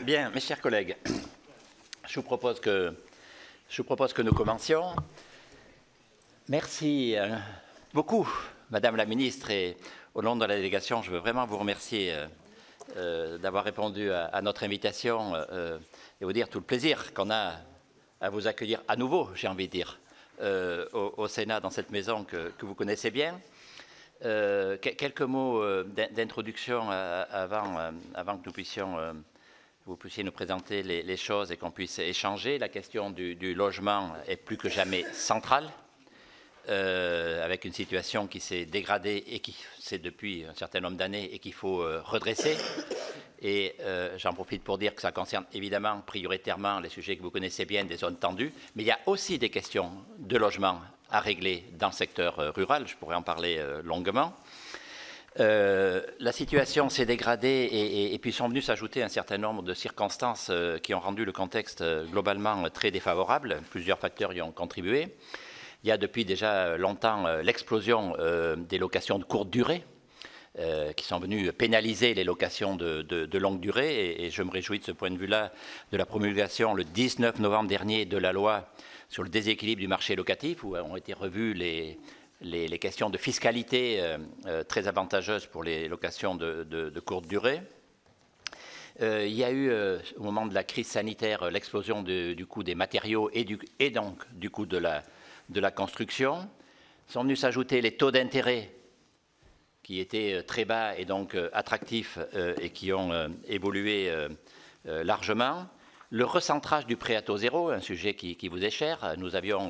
Bien, mes chers collègues, je vous propose que nous commencions. Merci beaucoup, Madame la Ministre, et au nom de la délégation, je veux vraiment vous remercier d'avoir répondu à notre invitation et vous dire tout le plaisir qu'on a à vous accueillir à nouveau, j'ai envie de dire, au Sénat, dans cette maison que vous connaissez bien. Quelques mots d'introduction avant que nous puissions... vous puissiez nous présenter les choses et qu'on puisse échanger. La question du logement est plus que jamais centrale, avec une situation qui s'est dégradée et qui c'est depuis un certain nombre d'années et qu'il faut redresser. Et j'en profite pour dire que ça concerne évidemment prioritairement les sujets que vous connaissez bien, des zones tendues, mais il y a aussi des questions de logement à régler dans le secteur rural. Je pourrais en parler longuement. La situation s'est dégradée et puis sont venues s'ajouter un certain nombre de circonstances qui ont rendu le contexte globalement très défavorable. Plusieurs facteurs y ont contribué. Il y a depuis déjà longtemps l'explosion des locations de courte durée qui sont venues pénaliser les locations de longue durée et je me réjouis de ce point de vue-là de la promulgation le 19 novembre dernier de la loi sur le déséquilibre du marché locatif où ont été revues les questions de fiscalité très avantageuses pour les locations de courte durée. Il y a eu, au moment de la crise sanitaire, l'explosion du coût des matériaux et donc du coût de la construction. Sont venus s'ajouter les taux d'intérêt qui étaient très bas et donc attractifs et qui ont évolué largement. Le recentrage du prêt à taux zéro, un sujet qui vous est cher. Nous avions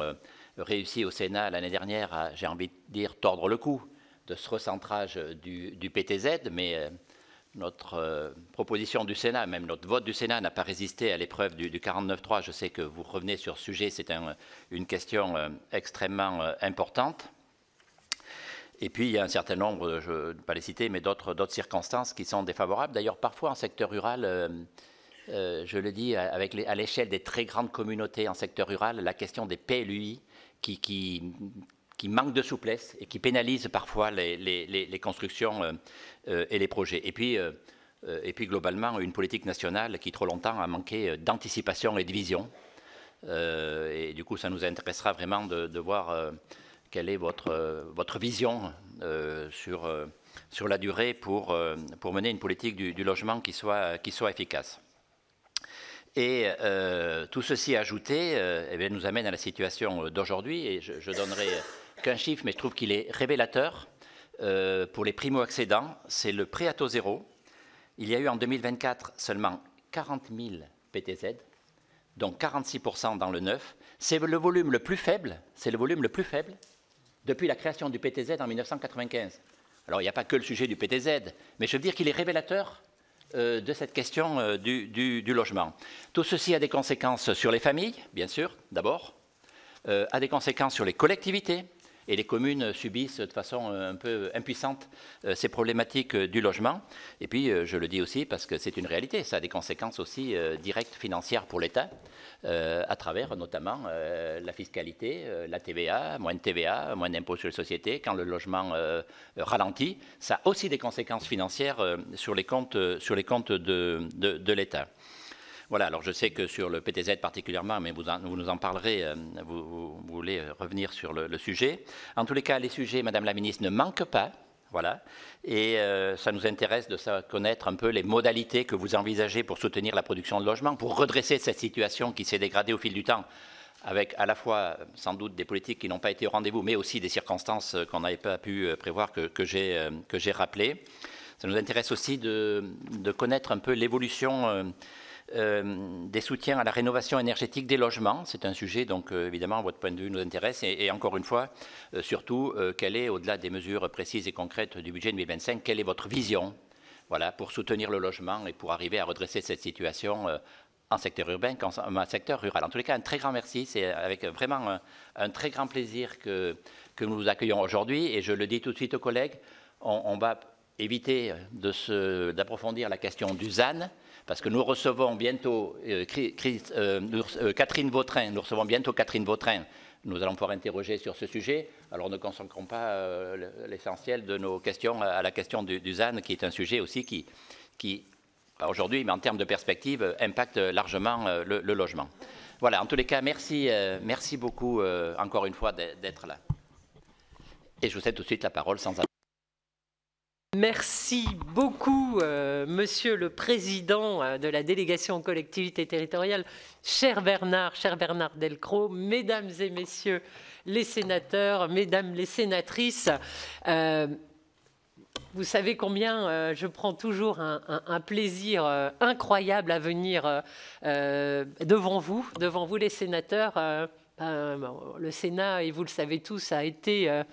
réussi au Sénat l'année dernière à, j'ai envie de dire, tordre le cou de ce recentrage du PTZ, mais notre proposition du Sénat, même notre vote du Sénat n'a pas résisté à l'épreuve du 49.3. Je sais que vous revenez sur ce sujet, c'est une question extrêmement importante. Et puis, il y a un certain nombre, je ne vais pas les citer, mais d'autres circonstances qui sont défavorables. D'ailleurs, parfois, en secteur rural, je le dis, à l'échelle des très grandes communautés en secteur rural, la question des PLUI qui manquent de souplesse et qui pénalisent parfois les constructions et les projets. Et puis, globalement, une politique nationale qui, trop longtemps, a manqué d'anticipation et de vision. Et du coup, ça nous intéressera vraiment de voir quelle est votre vision sur la durée pour mener une politique du logement qui soit efficace. Et tout ceci ajouté eh bien, nous amène à la situation d'aujourd'hui, et je donnerai qu'un chiffre, mais je trouve qu'il est révélateur. Pour les primo-accédants, c'est le prêt à taux zéro. Il y a eu en 2024 seulement 40 000 PTZ, donc 46% dans le neuf. C'est le volume le plus faible, depuis la création du PTZ en 1995. Alors, il n'y a pas que le sujet du PTZ, mais je veux dire qu'il est révélateur de cette question du logement. Tout ceci a des conséquences sur les familles, bien sûr, d'abord, a des conséquences sur les collectivités, et les communes subissent de façon un peu impuissante ces problématiques du logement. Et puis, je le dis aussi parce que c'est une réalité, ça a des conséquences aussi directes financières pour l'État, à travers notamment la fiscalité, la TVA, moins d'impôts sur les sociétés. Quand le logement ralentit, ça a aussi des conséquences financières sur les comptes de l'État. Voilà, alors je sais que sur le PTZ particulièrement, mais vous nous en parlerez, vous voulez revenir sur le sujet. En tous les cas, les sujets, Madame la Ministre, ne manquent pas. Voilà, et ça nous intéresse de connaître un peu les modalités que vous envisagez pour soutenir la production de logements, pour redresser cette situation qui s'est dégradée au fil du temps, avec à la fois sans doute des politiques qui n'ont pas été au rendez-vous, mais aussi des circonstances qu'on n'avait pas pu prévoir que j'ai rappelées. Ça nous intéresse aussi de connaître un peu l'évolution des soutiens à la rénovation énergétique des logements. C'est un sujet, donc évidemment, votre point de vue nous intéresse. Et encore une fois, surtout, quelle est, au-delà des mesures précises et concrètes du budget 2025, quelle est votre vision, voilà, pour soutenir le logement et pour arriver à redresser cette situation en secteur urbain qu'en secteur rural. En tous les cas, un très grand merci. C'est avec vraiment un très grand plaisir que nous vous accueillons aujourd'hui. Et je le dis tout de suite aux collègues, on va éviter d'approfondir la question du ZAN, parce que nous recevons bientôt Catherine Vautrin. Nous recevons bientôt Catherine Vautrin. Nous allons pouvoir interroger sur ce sujet. Alors ne consacrons pas l'essentiel de nos questions à la question du ZAN, qui est un sujet aussi qui aujourd'hui, mais en termes de perspective, impacte largement le logement. Voilà, en tous les cas, merci, merci beaucoup encore une fois d'être là. Et je vous cède tout de suite la parole sans attendre. Merci beaucoup, Monsieur le Président de la délégation aux collectivités territoriales, cher Bernard Delcros, Mesdames et Messieurs les sénateurs, Mesdames les sénatrices. Vous savez combien je prends toujours un plaisir incroyable à venir devant vous les sénateurs. Le Sénat, et vous le savez tous, a été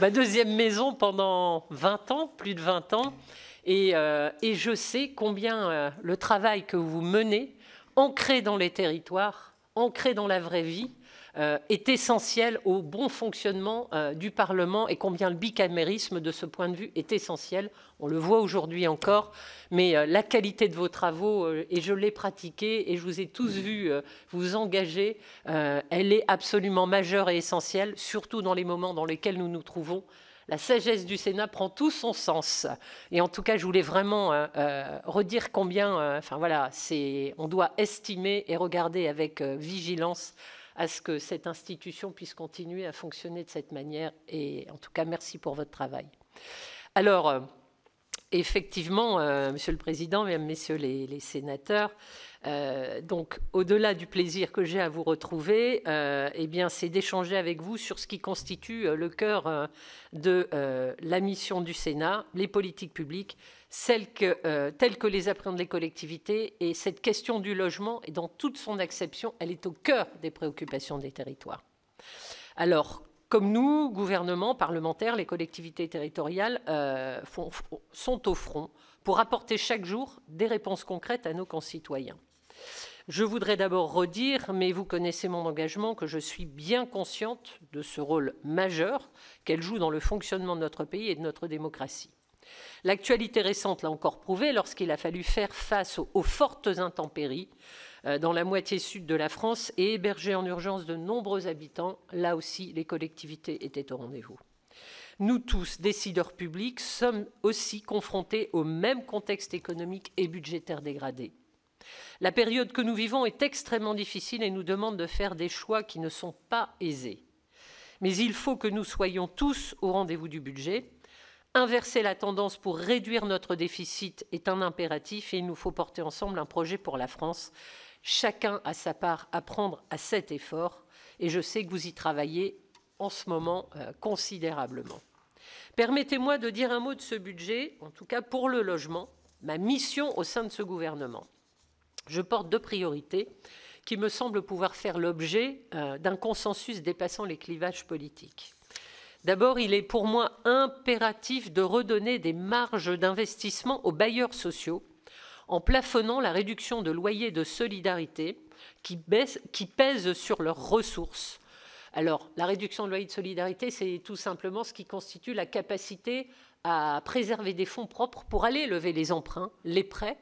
ma deuxième maison pendant 20 ans, plus de 20 ans. Et je sais combien le travail que vous menez, ancré dans les territoires, ancré dans la vraie vie, est essentiel au bon fonctionnement du Parlement et combien le bicamérisme, de ce point de vue, est essentiel. On le voit aujourd'hui encore, mais la qualité de vos travaux, et je l'ai pratiquée, et je vous ai tous vus vous engager, elle est absolument majeure et essentielle, surtout dans les moments dans lesquels nous nous trouvons. La sagesse du Sénat prend tout son sens. Et en tout cas, je voulais vraiment redire combien, enfin voilà, on doit estimer et regarder avec vigilance à ce que cette institution puisse continuer à fonctionner de cette manière. Et en tout cas, merci pour votre travail. Alors, effectivement, Monsieur le Président, Mesdames, Messieurs les sénateurs, donc au-delà du plaisir que j'ai à vous retrouver, eh bien, c'est d'échanger avec vous sur ce qui constitue le cœur de la mission du Sénat, les politiques publiques, telles que les appréhendent les collectivités. Et cette question du logement, et dans toute son acception, elle est au cœur des préoccupations des territoires. Alors, comme nous, gouvernement, parlementaires, les collectivités territoriales sont au front pour apporter chaque jour des réponses concrètes à nos concitoyens. Je voudrais d'abord redire, mais vous connaissez mon engagement, que je suis bien consciente de ce rôle majeur qu'elle joue dans le fonctionnement de notre pays et de notre démocratie. L'actualité récente l'a encore prouvé lorsqu'il a fallu faire face aux fortes intempéries dans la moitié sud de la France et héberger en urgence de nombreux habitants. Là aussi, les collectivités étaient au rendez-vous. Nous tous, décideurs publics, sommes aussi confrontés au même contexte économique et budgétaire dégradé. La période que nous vivons est extrêmement difficile et nous demande de faire des choix qui ne sont pas aisés. Mais il faut que nous soyons tous au rendez-vous du budget. Inverser la tendance pour réduire notre déficit est un impératif et il nous faut porter ensemble un projet pour la France. Chacun a sa part à prendre à cet effort et je sais que vous y travaillez en ce moment considérablement. Permettez-moi de dire un mot de ce budget, en tout cas pour le logement, ma mission au sein de ce gouvernement. Je porte deux priorités qui me semblent pouvoir faire l'objet d'un consensus dépassant les clivages politiques. D'abord, il est pour moi impératif de redonner des marges d'investissement aux bailleurs sociaux en plafonnant la réduction de loyer de solidarité qui pèse sur leurs ressources. Alors, la réduction de loyer de solidarité, c'est tout simplement ce qui constitue la capacité à préserver des fonds propres pour aller lever les emprunts, les prêts.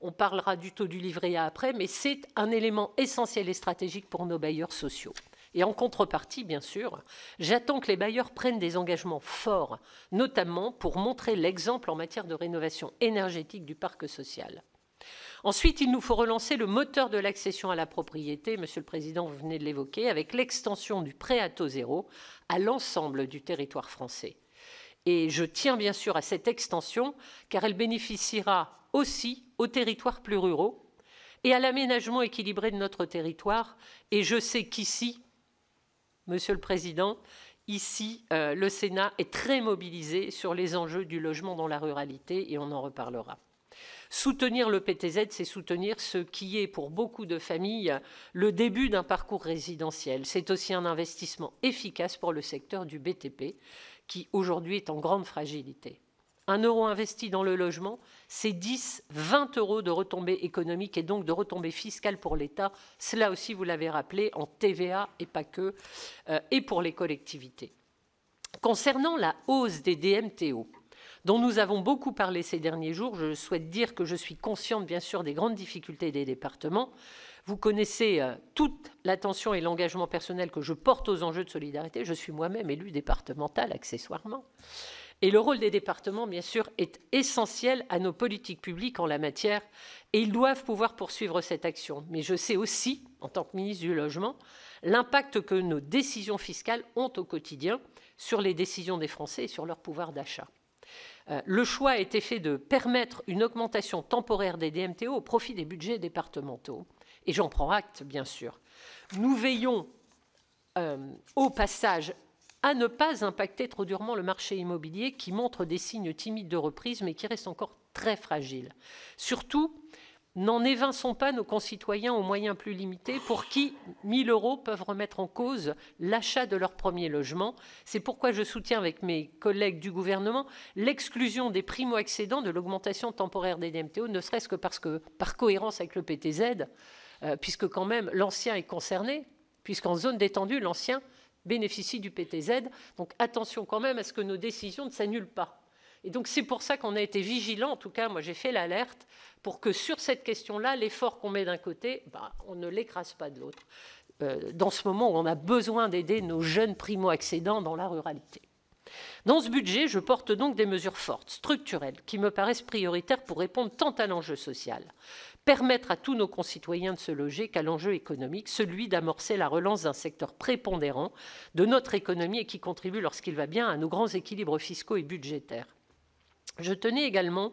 On parlera du taux du livret A après, mais c'est un élément essentiel et stratégique pour nos bailleurs sociaux. Et en contrepartie, bien sûr, j'attends que les bailleurs prennent des engagements forts, notamment pour montrer l'exemple en matière de rénovation énergétique du parc social. Ensuite, il nous faut relancer le moteur de l'accession à la propriété, Monsieur le Président, vous venez de l'évoquer, avec l'extension du prêt à taux zéro à l'ensemble du territoire français. Et je tiens bien sûr à cette extension, car elle bénéficiera aussi aux territoires plus ruraux et à l'aménagement équilibré de notre territoire. Et je sais qu'ici, Monsieur le Président, ici, le Sénat est très mobilisé sur les enjeux du logement dans la ruralité et on en reparlera. Soutenir le PTZ, c'est soutenir ce qui est pour beaucoup de familles le début d'un parcours résidentiel. C'est aussi un investissement efficace pour le secteur du BTP qui aujourd'hui est en grande fragilité. 1 euro investi dans le logement, c'est 10, 20 euros de retombées économiques et donc de retombées fiscales pour l'État. Cela aussi, vous l'avez rappelé, en TVA et pas que, et pour les collectivités. Concernant la hausse des DMTO, dont nous avons beaucoup parlé ces derniers jours, je souhaite dire que je suis consciente, bien sûr, des grandes difficultés des départements. Vous connaissez toute l'attention et l'engagement personnel que je porte aux enjeux de solidarité. Je suis moi-même élue départementale, accessoirement. Et le rôle des départements, bien sûr, est essentiel à nos politiques publiques en la matière, et ils doivent pouvoir poursuivre cette action. Mais je sais aussi, en tant que ministre du Logement, l'impact que nos décisions fiscales ont au quotidien sur les décisions des Français et sur leur pouvoir d'achat. Le choix a été fait de permettre une augmentation temporaire des DMTO au profit des budgets départementaux. Et j'en prends acte, bien sûr. Nous veillons au passage à ne pas impacter trop durement le marché immobilier qui montre des signes timides de reprise, mais qui reste encore très fragile. Surtout, n'en évinçons pas nos concitoyens aux moyens plus limités pour qui 1 000 € peuvent remettre en cause l'achat de leur premier logement. C'est pourquoi je soutiens avec mes collègues du gouvernement l'exclusion des primo-accédants de l'augmentation temporaire des DMTO, ne serait-ce que parce que, par cohérence avec le PTZ, puisque quand même l'ancien est concerné, puisqu'en zone détendue, l'ancien bénéficie du PTZ. Donc attention quand même à ce que nos décisions ne s'annulent pas. Et donc c'est pour ça qu'on a été vigilants, en tout cas moi j'ai fait l'alerte, pour que sur cette question-là, l'effort qu'on met d'un côté, on ne l'écrase pas de l'autre, dans ce moment où on a besoin d'aider nos jeunes primo-accédants dans la ruralité. Dans ce budget, je porte donc des mesures fortes, structurelles, qui me paraissent prioritaires pour répondre tant à l'enjeu social, permettre à tous nos concitoyens de se loger qu'à l'enjeu économique, celui d'amorcer la relance d'un secteur prépondérant de notre économie et qui contribue, lorsqu'il va bien, à nos grands équilibres fiscaux et budgétaires. Je tenais également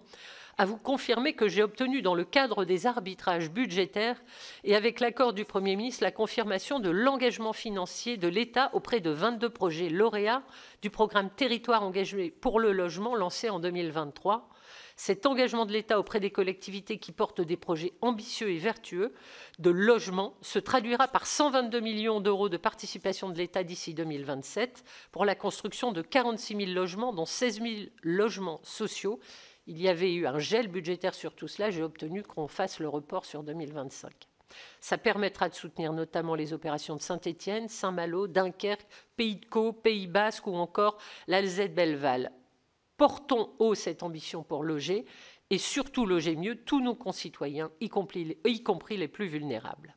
à vous confirmer que j'ai obtenu, dans le cadre des arbitrages budgétaires et avec l'accord du Premier ministre, la confirmation de l'engagement financier de l'État auprès de 22 projets lauréats du programme Territoire engagé pour le logement lancé en 2023. Cet engagement de l'État auprès des collectivités qui portent des projets ambitieux et vertueux de logement se traduira par 122 millions d'euros de participation de l'État d'ici 2027 pour la construction de 46 000 logements, dont 16 000 logements sociaux. Il y avait eu un gel budgétaire sur tout cela. J'ai obtenu qu'on fasse le report sur 2025. Ça permettra de soutenir notamment les opérations de Saint-Étienne, Saint-Malo, Dunkerque, Pays de Caux, Pays Basque ou encore l'Alzette-Belleval. Portons haut cette ambition pour loger et surtout loger mieux tous nos concitoyens, y compris les plus vulnérables.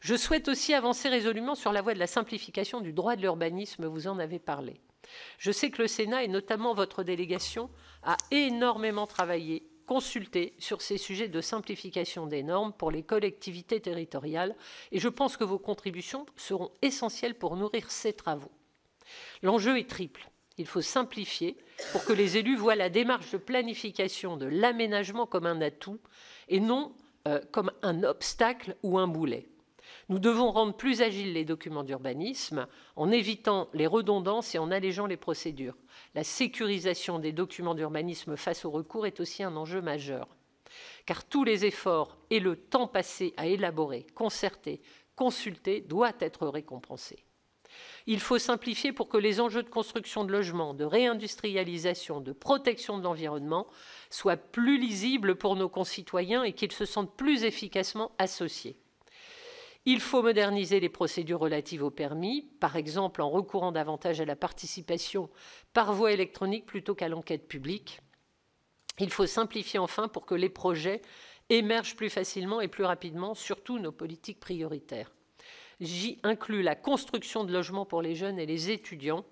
Je souhaite aussi avancer résolument sur la voie de la simplification du droit de l'urbanisme, vous en avez parlé. Je sais que le Sénat, et notamment votre délégation, a énormément travaillé, consulté sur ces sujets de simplification des normes pour les collectivités territoriales, et je pense que vos contributions seront essentielles pour nourrir ces travaux. L'enjeu est triple. Il faut simplifier pour que les élus voient la démarche de planification de l'aménagement comme un atout et non comme un obstacle ou un boulet. Nous devons rendre plus agiles les documents d'urbanisme en évitant les redondances et en allégeant les procédures. La sécurisation des documents d'urbanisme face au recours est aussi un enjeu majeur, car tous les efforts et le temps passé à élaborer, concerter, consulter doivent être récompensés. Il faut simplifier pour que les enjeux de construction de logements, de réindustrialisation, de protection de l'environnement soient plus lisibles pour nos concitoyens et qu'ils se sentent plus efficacement associés. Il faut moderniser les procédures relatives au permis, par exemple en recourant davantage à la participation par voie électronique plutôt qu'à l'enquête publique. Il faut simplifier enfin pour que les projets émergent plus facilement et plus rapidement, surtout nos politiques prioritaires. J'y inclus la construction de logements pour les jeunes et les étudiants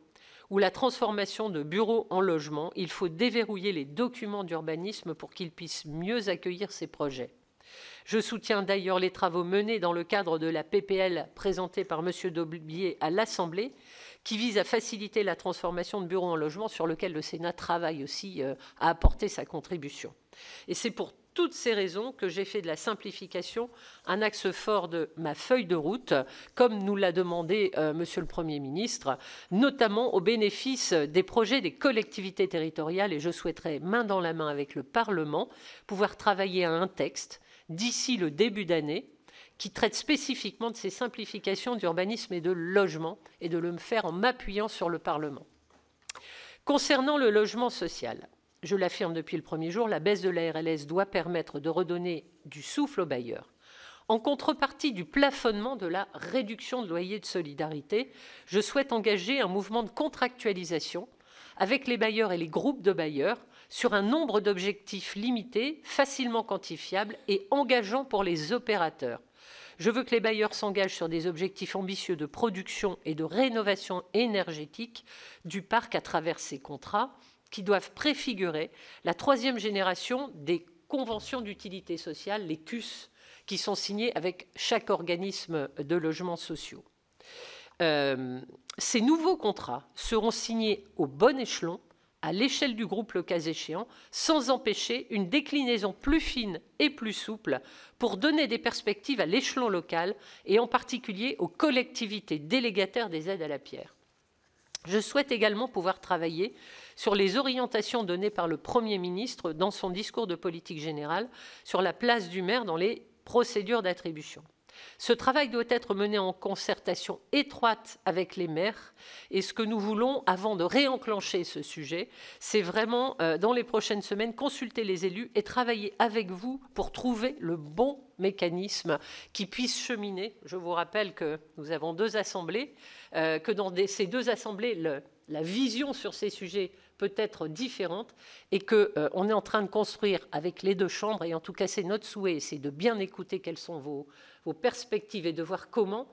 ou la transformation de bureaux en logements. Il faut déverrouiller les documents d'urbanisme pour qu'ils puissent mieux accueillir ces projets. Je soutiens d'ailleurs les travaux menés dans le cadre de la PPL présentée par M. Daubié à l'Assemblée, qui vise à faciliter la transformation de bureaux en logements, sur lequel le Sénat travaille aussi à apporter sa contribution. Et c'est pour toutes ces raisons que j'ai fait de la simplification un axe fort de ma feuille de route, comme nous l'a demandé Monsieur le Premier ministre, notamment au bénéfice des projets des collectivités territoriales. Et je souhaiterais, main dans la main avec le Parlement, pouvoir travailler à un texte d'ici le début d'année qui traite spécifiquement de ces simplifications d'urbanisme et de logement, et de le faire en m'appuyant sur le Parlement. Concernant le logement social, je l'affirme depuis le premier jour, la baisse de la RLS doit permettre de redonner du souffle aux bailleurs. En contrepartie du plafonnement de la réduction de loyer de solidarité, je souhaite engager un mouvement de contractualisation avec les bailleurs et les groupes de bailleurs sur un nombre d'objectifs limités, facilement quantifiables et engageants pour les opérateurs. Je veux que les bailleurs s'engagent sur des objectifs ambitieux de production et de rénovation énergétique du parc à travers ces contrats, qui doivent préfigurer la troisième génération des conventions d'utilité sociale, les CUS, qui sont signées avec chaque organisme de logements sociaux. Ces nouveaux contrats seront signés au bon échelon, à l'échelle du groupe le cas échéant, sans empêcher une déclinaison plus fine et plus souple pour donner des perspectives à l'échelon local et en particulier aux collectivités délégataires des aides à la pierre. Je souhaite également pouvoir travailler sur les orientations données par le Premier ministre dans son discours de politique générale sur la place du maire dans les procédures d'attribution. Ce travail doit être mené en concertation étroite avec les maires et ce que nous voulons, avant de réenclencher ce sujet, c'est vraiment, dans les prochaines semaines, consulter les élus et travailler avec vous pour trouver le bon mécanisme qui puisse cheminer. Je vous rappelle que nous avons deux assemblées, que dans ces deux assemblées, la vision sur ces sujets peut être différente et qu'on est en train de construire avec les deux chambres, et en tout cas c'est notre souhait, c'est de bien écouter quelles sont vos perspectives et de voir comment,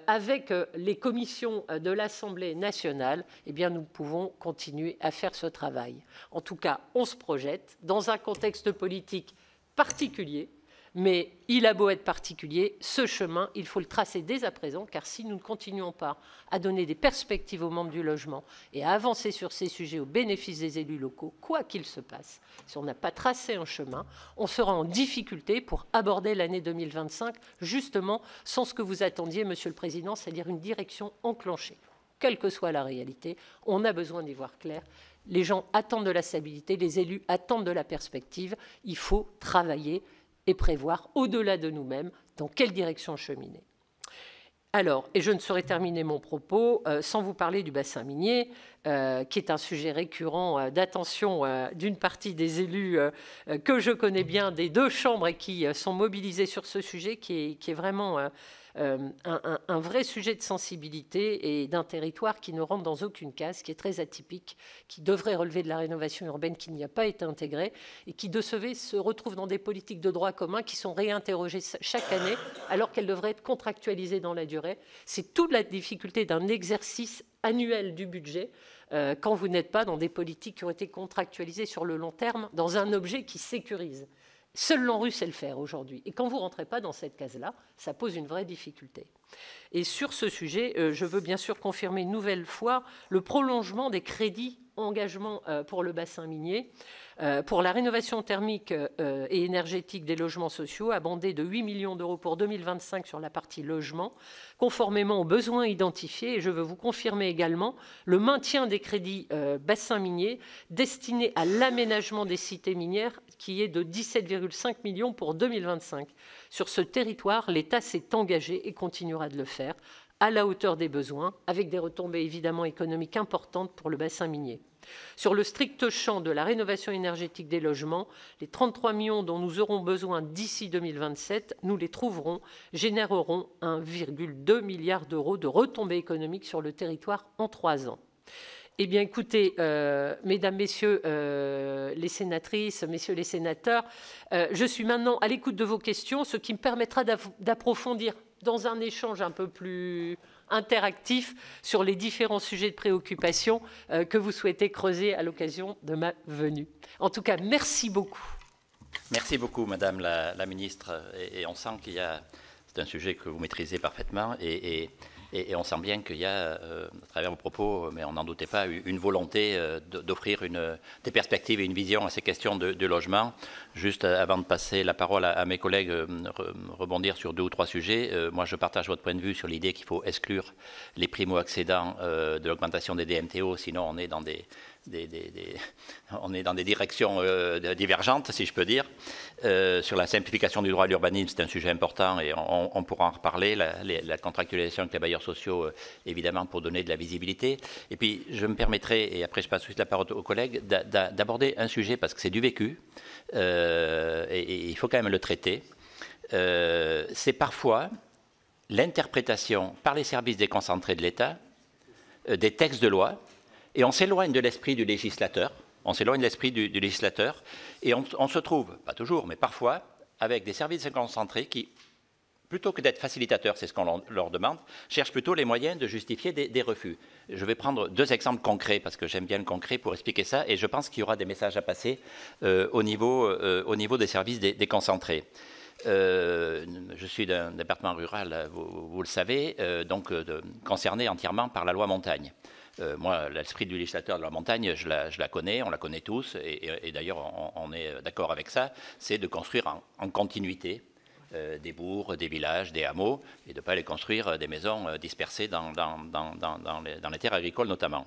avec les commissions de l'Assemblée nationale, eh bien, nous pouvons continuer à faire ce travail. En tout cas, on se projette dans un contexte politique particulier, mais il a beau être particulier, ce chemin, il faut le tracer dès à présent, car si nous ne continuons pas à donner des perspectives aux membres du logement et à avancer sur ces sujets au bénéfice des élus locaux, quoi qu'il se passe, si on n'a pas tracé un chemin, on sera en difficulté pour aborder l'année 2025, justement sans ce que vous attendiez, Monsieur le Président, c'est-à-dire une direction enclenchée. Quelle que soit la réalité, on a besoin d'y voir clair. Les gens attendent de la stabilité, les élus attendent de la perspective. Il faut travailler et prévoir au-delà de nous-mêmes dans quelle direction cheminer. Alors, et je ne saurais terminer mon propos sans vous parler du bassin minier, qui est un sujet récurrent d'attention d'une partie des élus que je connais bien des deux chambres et qui sont mobilisés sur ce sujet qui est vraiment un vrai sujet de sensibilité et d'un territoire qui ne rentre dans aucune case, qui est très atypique, qui devrait relever de la rénovation urbaine, qui n'y a pas été intégré et qui, de ce fait, se retrouve dans des politiques de droit commun qui sont réinterrogées chaque année alors qu'elles devraient être contractualisées dans la durée. C'est toute la difficulté d'un exercice annuel du budget quand vous n'êtes pas dans des politiques qui ont été contractualisées sur le long terme, dans un objet qui sécurise. Seul l'ANRU sait le faire aujourd'hui. Et quand vous ne rentrez pas dans cette case-là, ça pose une vraie difficulté. Et sur ce sujet, je veux bien sûr confirmer une nouvelle fois le prolongement des crédits engagement pour le bassin minier, pour la rénovation thermique et énergétique des logements sociaux, abondé de 8 millions d'euros pour 2025 sur la partie logement, conformément aux besoins identifiés. Et je veux vous confirmer également le maintien des crédits bassin minier destinés à l'aménagement des cités minières, qui est de 17,5 millions pour 2025. Sur ce territoire, l'État s'est engagé et continuera de le faire à la hauteur des besoins, avec des retombées évidemment économiques importantes pour le bassin minier. Sur le strict champ de la rénovation énergétique des logements, les 33 millions dont nous aurons besoin d'ici 2027, nous les trouverons, généreront 1,2 milliard d'euros de retombées économiques sur le territoire en 3 ans. Eh bien, écoutez, mesdames, messieurs les sénatrices, messieurs les sénateurs, je suis maintenant à l'écoute de vos questions, ce qui me permettra d'approfondir dans un échange un peu plus interactif sur les différents sujets de préoccupation que vous souhaitez creuser à l'occasion de ma venue. En tout cas, merci beaucoup. Merci beaucoup, Madame la Ministre. Et on sent qu'il y a... C'est un sujet que vous maîtrisez parfaitement et on sent bien qu'il y a, à travers vos propos, mais on n'en doutait pas, une volonté d'offrir des perspectives et une vision à ces questions de logement. Juste avant de passer la parole à mes collègues, rebondir sur 2 ou 3 sujets. Moi, je partage votre point de vue sur l'idée qu'il faut exclure les primo-accédants de l'augmentation des DMTO, sinon on est dans des directions divergentes, si je peux dire. Sur la simplification du droit à l'urbanisme, c'est un sujet important et on pourra en reparler. La contractualisation avec les bailleurs sociaux, évidemment, pour donner de la visibilité. Et puis, je me permettrai, et après je passe la parole aux collègues, d'aborder un sujet parce que c'est du vécu et il faut quand même le traiter. C'est parfois l'interprétation par les services déconcentrés de l'État des textes de loi. Et on s'éloigne de l'esprit du législateur, du législateur, et on se trouve, pas toujours, mais parfois, avec des services déconcentrés qui, plutôt que d'être facilitateur, c'est ce qu'on leur demande, cherchent plutôt les moyens de justifier des refus. Je vais prendre 2 exemples concrets, parce que j'aime bien le concret pour expliquer ça, et je pense qu'il y aura des messages à passer au niveau des services déconcentrés. Je suis d'un département rural, vous le savez, donc concerné entièrement par la loi montagne. Moi, l'esprit du législateur de la montagne, je la connais, on la connaît tous, et d'ailleurs on est d'accord avec ça, c'est de construire en continuité des bourgs, des villages, des hameaux, et de ne pas aller construire des maisons dispersées dans les terres agricoles notamment.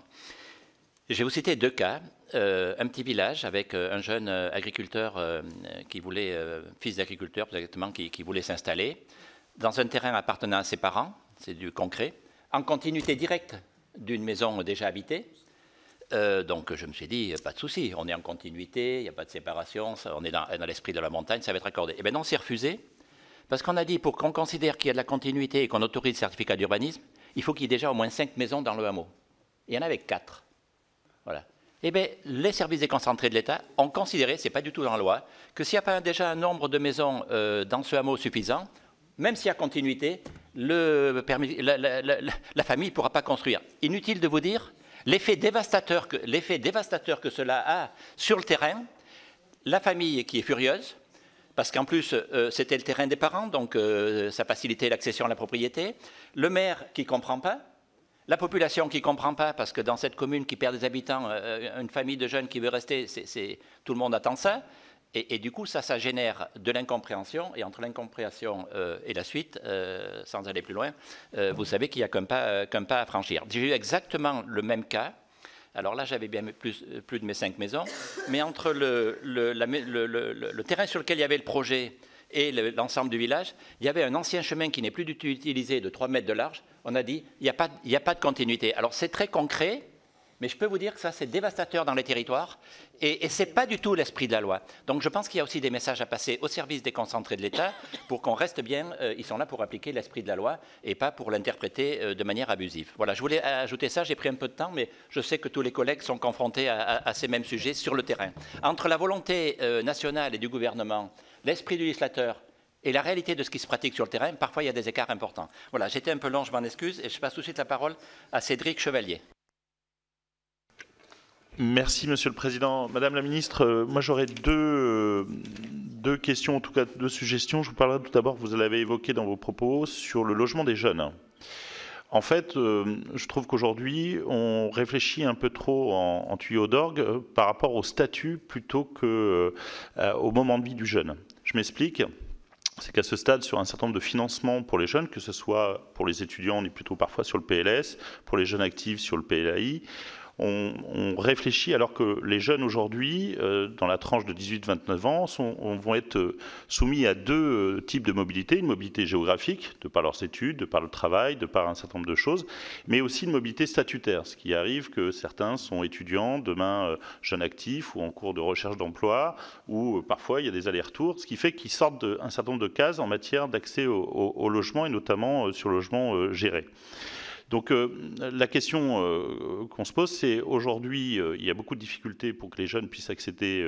Je vais vous citer 2 cas. Un petit village avec un jeune agriculteur qui voulait, fils d'agriculteur exactement, qui voulait s'installer dans un terrain appartenant à ses parents, c'est du concret, en continuité directe d'une maison déjà habitée. Donc je me suis dit, pas de souci, on est en continuité, il n'y a pas de séparation, on est dans l'esprit de la montagne, ça va être accordé. Et bien non, c'est refusé, parce qu'on a dit, pour qu'on considère qu'il y a de la continuité et qu'on autorise le certificat d'urbanisme, il faut qu'il y ait déjà au moins 5 maisons dans le hameau. Il y en avait 4. Voilà. Eh bien, les services déconcentrés de l'État ont considéré, ce n'est pas du tout dans la loi, que s'il n'y a pas déjà un nombre de maisons dans ce hameau suffisant, même s'il y a continuité, la famille ne pourra pas construire. Inutile de vous dire l'effet dévastateur que cela a sur le terrain, la famille qui est furieuse, parce qu'en plus, c'était le terrain des parents, donc ça facilitait l'accession à la propriété, le maire qui ne comprend pas, la population qui ne comprend pas, parce que dans cette commune qui perd des habitants, une famille de jeunes qui veut rester, tout le monde attend ça. Et du coup, ça génère de l'incompréhension. Et entre l'incompréhension et la suite, sans aller plus loin, vous savez qu'il n'y a qu'un pas à franchir. J'ai eu exactement le même cas. Alors là, j'avais bien plus de mes 5 maisons. Mais entre le terrain sur lequel il y avait le projet et l'ensemble du village, il y avait un ancien chemin qui n'est plus du tout utilisé, de 3 mètres de large. On a dit, il n'y a pas de continuité. Alors c'est très concret, mais je peux vous dire que ça, c'est dévastateur dans les territoires, et ce n'est pas du tout l'esprit de la loi. Donc je pense qu'il y a aussi des messages à passer aux services déconcentrés de l'État pour qu'on reste bien, ils sont là pour appliquer l'esprit de la loi, et pas pour l'interpréter de manière abusive. Voilà, je voulais ajouter ça, j'ai pris un peu de temps, mais je sais que tous les collègues sont confrontés à ces mêmes sujets sur le terrain. Entre la volonté nationale et du gouvernement, l'esprit du législateur, et la réalité de ce qui se pratique sur le terrain, parfois il y a des écarts importants. Voilà, j'étais un peu long, je m'en excuse, et je passe tout de suite la parole à Cédric Chevalier. Merci, Monsieur le Président. Madame la Ministre, moi j'aurais deux questions, en tout cas 2 suggestions. Je vous parlerai tout d'abord, vous l'avez évoqué dans vos propos, sur le logement des jeunes. En fait, je trouve qu'aujourd'hui, on réfléchit un peu trop en tuyau d'orgue par rapport au statut plutôt qu'au moment de vie du jeune. Je m'explique. C'est qu'à ce stade, sur un certain nombre de financements pour les jeunes, que ce soit pour les étudiants, on est plutôt parfois sur le PLS, pour les jeunes actifs sur le PLAI, on réfléchit alors que les jeunes aujourd'hui, dans la tranche de 18-29 ans, vont être soumis à 2 types de mobilité. Une mobilité géographique, de par leurs études, de par le travail, de par un certain nombre de choses, mais aussi une mobilité statutaire, ce qui arrive que certains sont étudiants, demain jeunes actifs ou en cours de recherche d'emploi, ou parfois il y a des allers-retours, ce qui fait qu'ils sortent d'un certain nombre de cases en matière d'accès au logement, et notamment sur le logement géré. Donc la question qu'on se pose, c'est aujourd'hui, il y a beaucoup de difficultés pour que les jeunes puissent accéder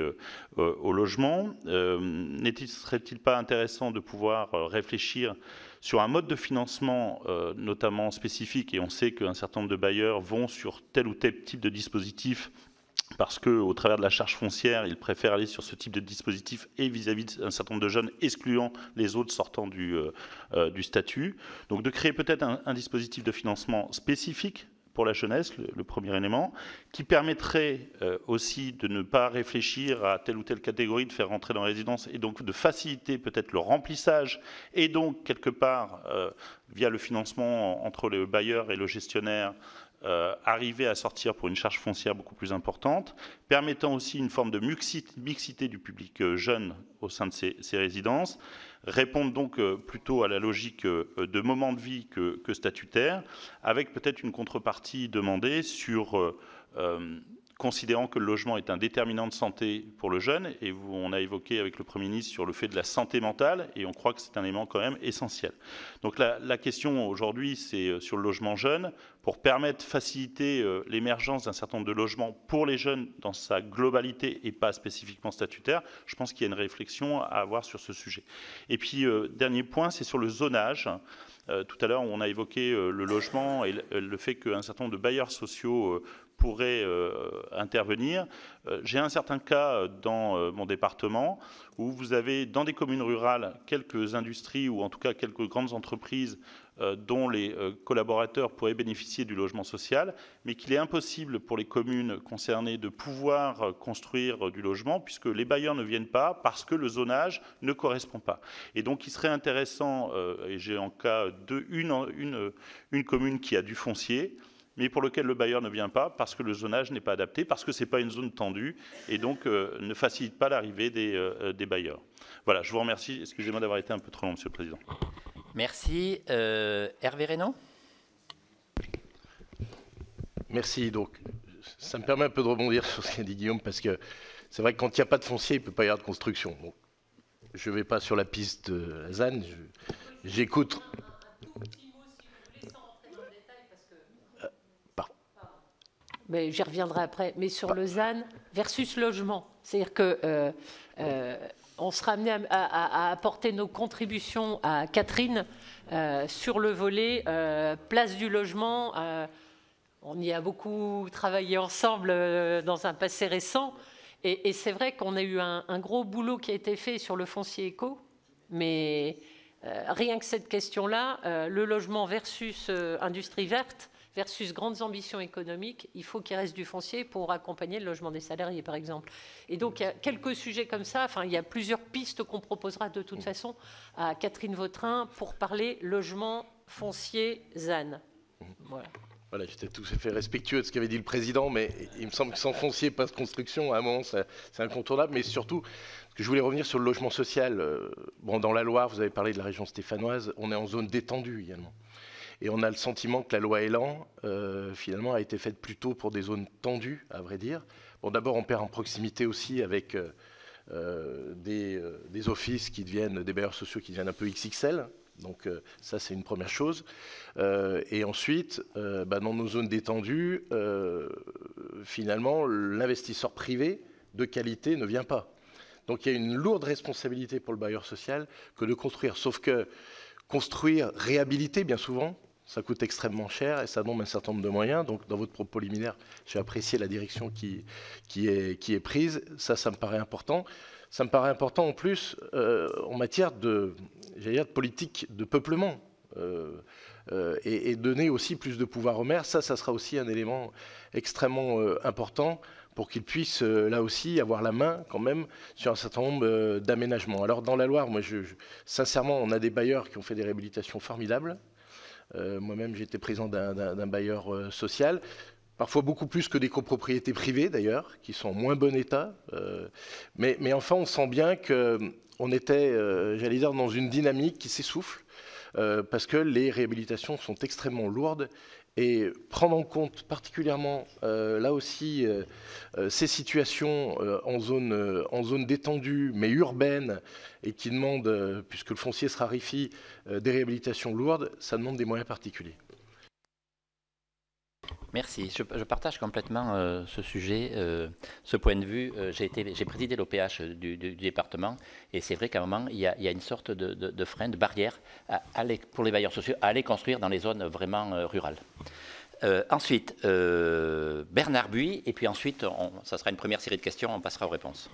au logement. Serait-il pas intéressant de pouvoir réfléchir sur un mode de financement notamment spécifique, et on sait qu'un certain nombre de bailleurs vont sur tel ou tel type de dispositif parce qu'au travers de la charge foncière, ils préfèrent aller sur ce type de dispositif et vis-à-vis d'un certain nombre de jeunes, excluant les autres sortant du statut. Donc de créer peut-être un dispositif de financement spécifique pour la jeunesse, le premier élément, qui permettrait aussi de ne pas réfléchir à telle ou telle catégorie, de faire rentrer dans la résidence, et donc de faciliter peut-être le remplissage, et donc quelque part, via le financement entre le bailleur et le gestionnaire, arriver à sortir pour une charge foncière beaucoup plus importante, permettant aussi une forme de mixité du public jeune au sein de ces résidences, répondre donc plutôt à la logique de moment de vie que statutaire, avec peut-être une contrepartie demandée sur considérant que le logement est un déterminant de santé pour le jeune, et on a évoqué avec le Premier ministre sur le fait de la santé mentale, et on croit que c'est un élément quand même essentiel. Donc la question aujourd'hui, c'est sur le logement jeune, pour permettre, faciliter l'émergence d'un certain nombre de logements pour les jeunes dans sa globalité et pas spécifiquement statutaire. Je pense qu'il y a une réflexion à avoir sur ce sujet. Et puis, dernier point, c'est sur le zonage. Tout à l'heure, on a évoqué le logement et le fait qu'un certain nombre de bailleurs sociaux pourraient intervenir. J'ai un certain cas dans mon département où vous avez dans des communes rurales quelques industries ou en tout cas quelques grandes entreprises dont les collaborateurs pourraient bénéficier du logement social, mais qu'il est impossible pour les communes concernées de pouvoir construire du logement puisque les bailleurs ne viennent pas parce que le zonage ne correspond pas. Et donc il serait intéressant, et j'ai en cas une commune qui a du foncier, mais pour lequel le bailleur ne vient pas parce que le zonage n'est pas adapté, parce que ce n'est pas une zone tendue et donc ne facilite pas l'arrivée des bailleurs. Voilà, je vous remercie. Excusez-moi d'avoir été un peu trop long, Monsieur le Président. Merci. Hervé Reynaud. Merci. Donc, ça me permet un peu de rebondir sur ce qu'a dit Guillaume, parce que c'est vrai que quand il n'y a pas de foncier, il ne peut pas y avoir de construction. Bon, je ne vais pas sur la piste de la ZAN, j'écoute. Mais j'y reviendrai après. Mais sur le ZAN versus logement, c'est-à-dire que on sera amené à apporter nos contributions à Catherine sur le volet place du logement. On y a beaucoup travaillé ensemble dans un passé récent. Et c'est vrai qu'on a eu un gros boulot qui a été fait sur le foncier éco. Mais rien que cette question-là, le logement versus industrie verte, versus grandes ambitions économiques, il faut qu'il reste du foncier pour accompagner le logement des salariés, par exemple. Et donc, il y a quelques sujets comme ça. Enfin, il y a plusieurs pistes qu'on proposera de toute façon à Catherine Vautrin pour parler logement, foncier, ZAN. Voilà. Voilà, j'étais tout à fait respectueux de ce qu'avait dit le Président, mais il me semble que sans foncier, pas de construction, à un moment, c'est incontournable. Mais surtout, je voulais revenir sur le logement social. Bon, dans la Loire, vous avez parlé de la région stéphanoise, on est en zone détendue également. Et on a le sentiment que la loi Elan, finalement, a été faite plutôt pour des zones tendues, à vrai dire. Bon, d'abord, on perd en proximité aussi avec des offices qui deviennent, des bailleurs sociaux qui deviennent un peu XXL. Donc ça, c'est une première chose. Et ensuite, dans nos zones détendues, finalement, l'investisseur privé de qualité ne vient pas. Donc il y a une lourde responsabilité pour le bailleur social que de construire. Sauf que construire, réhabiliter, bien souvent, ça coûte extrêmement cher et ça demande un certain nombre de moyens. Donc, dans votre propos liminaire, j'ai apprécié la direction qui est prise. Ça me paraît important. Ça me paraît important en plus en matière de politique de peuplement et donner aussi plus de pouvoir aux maires. Ça sera aussi un élément extrêmement important pour qu'ils puissent là aussi avoir la main quand même sur un certain nombre d'aménagements. Alors dans la Loire, moi, sincèrement, on a des bailleurs qui ont fait des réhabilitations formidables. Moi-même, j'étais président d'un bailleur social. Parfois beaucoup plus que des copropriétés privées d'ailleurs, qui sont en moins bon état. Mais enfin, on sent bien qu'on était, j'allais dire, dans une dynamique qui s'essouffle, parce que les réhabilitations sont extrêmement lourdes. Et prendre en compte particulièrement, là aussi, ces situations en zone détendue, mais urbaine, et qui demandent, puisque le foncier se raréfie, des réhabilitations lourdes, ça demande des moyens particuliers. Merci. Je partage complètement ce sujet, ce point de vue. J'ai présidé l'OPH du département et c'est vrai qu'à un moment, il y a une sorte de frein, de barrière pour les bailleurs sociaux à aller construire dans les zones vraiment rurales. Ensuite, Bernard Buis, et puis ensuite, ça sera une première série de questions, on passera aux réponses.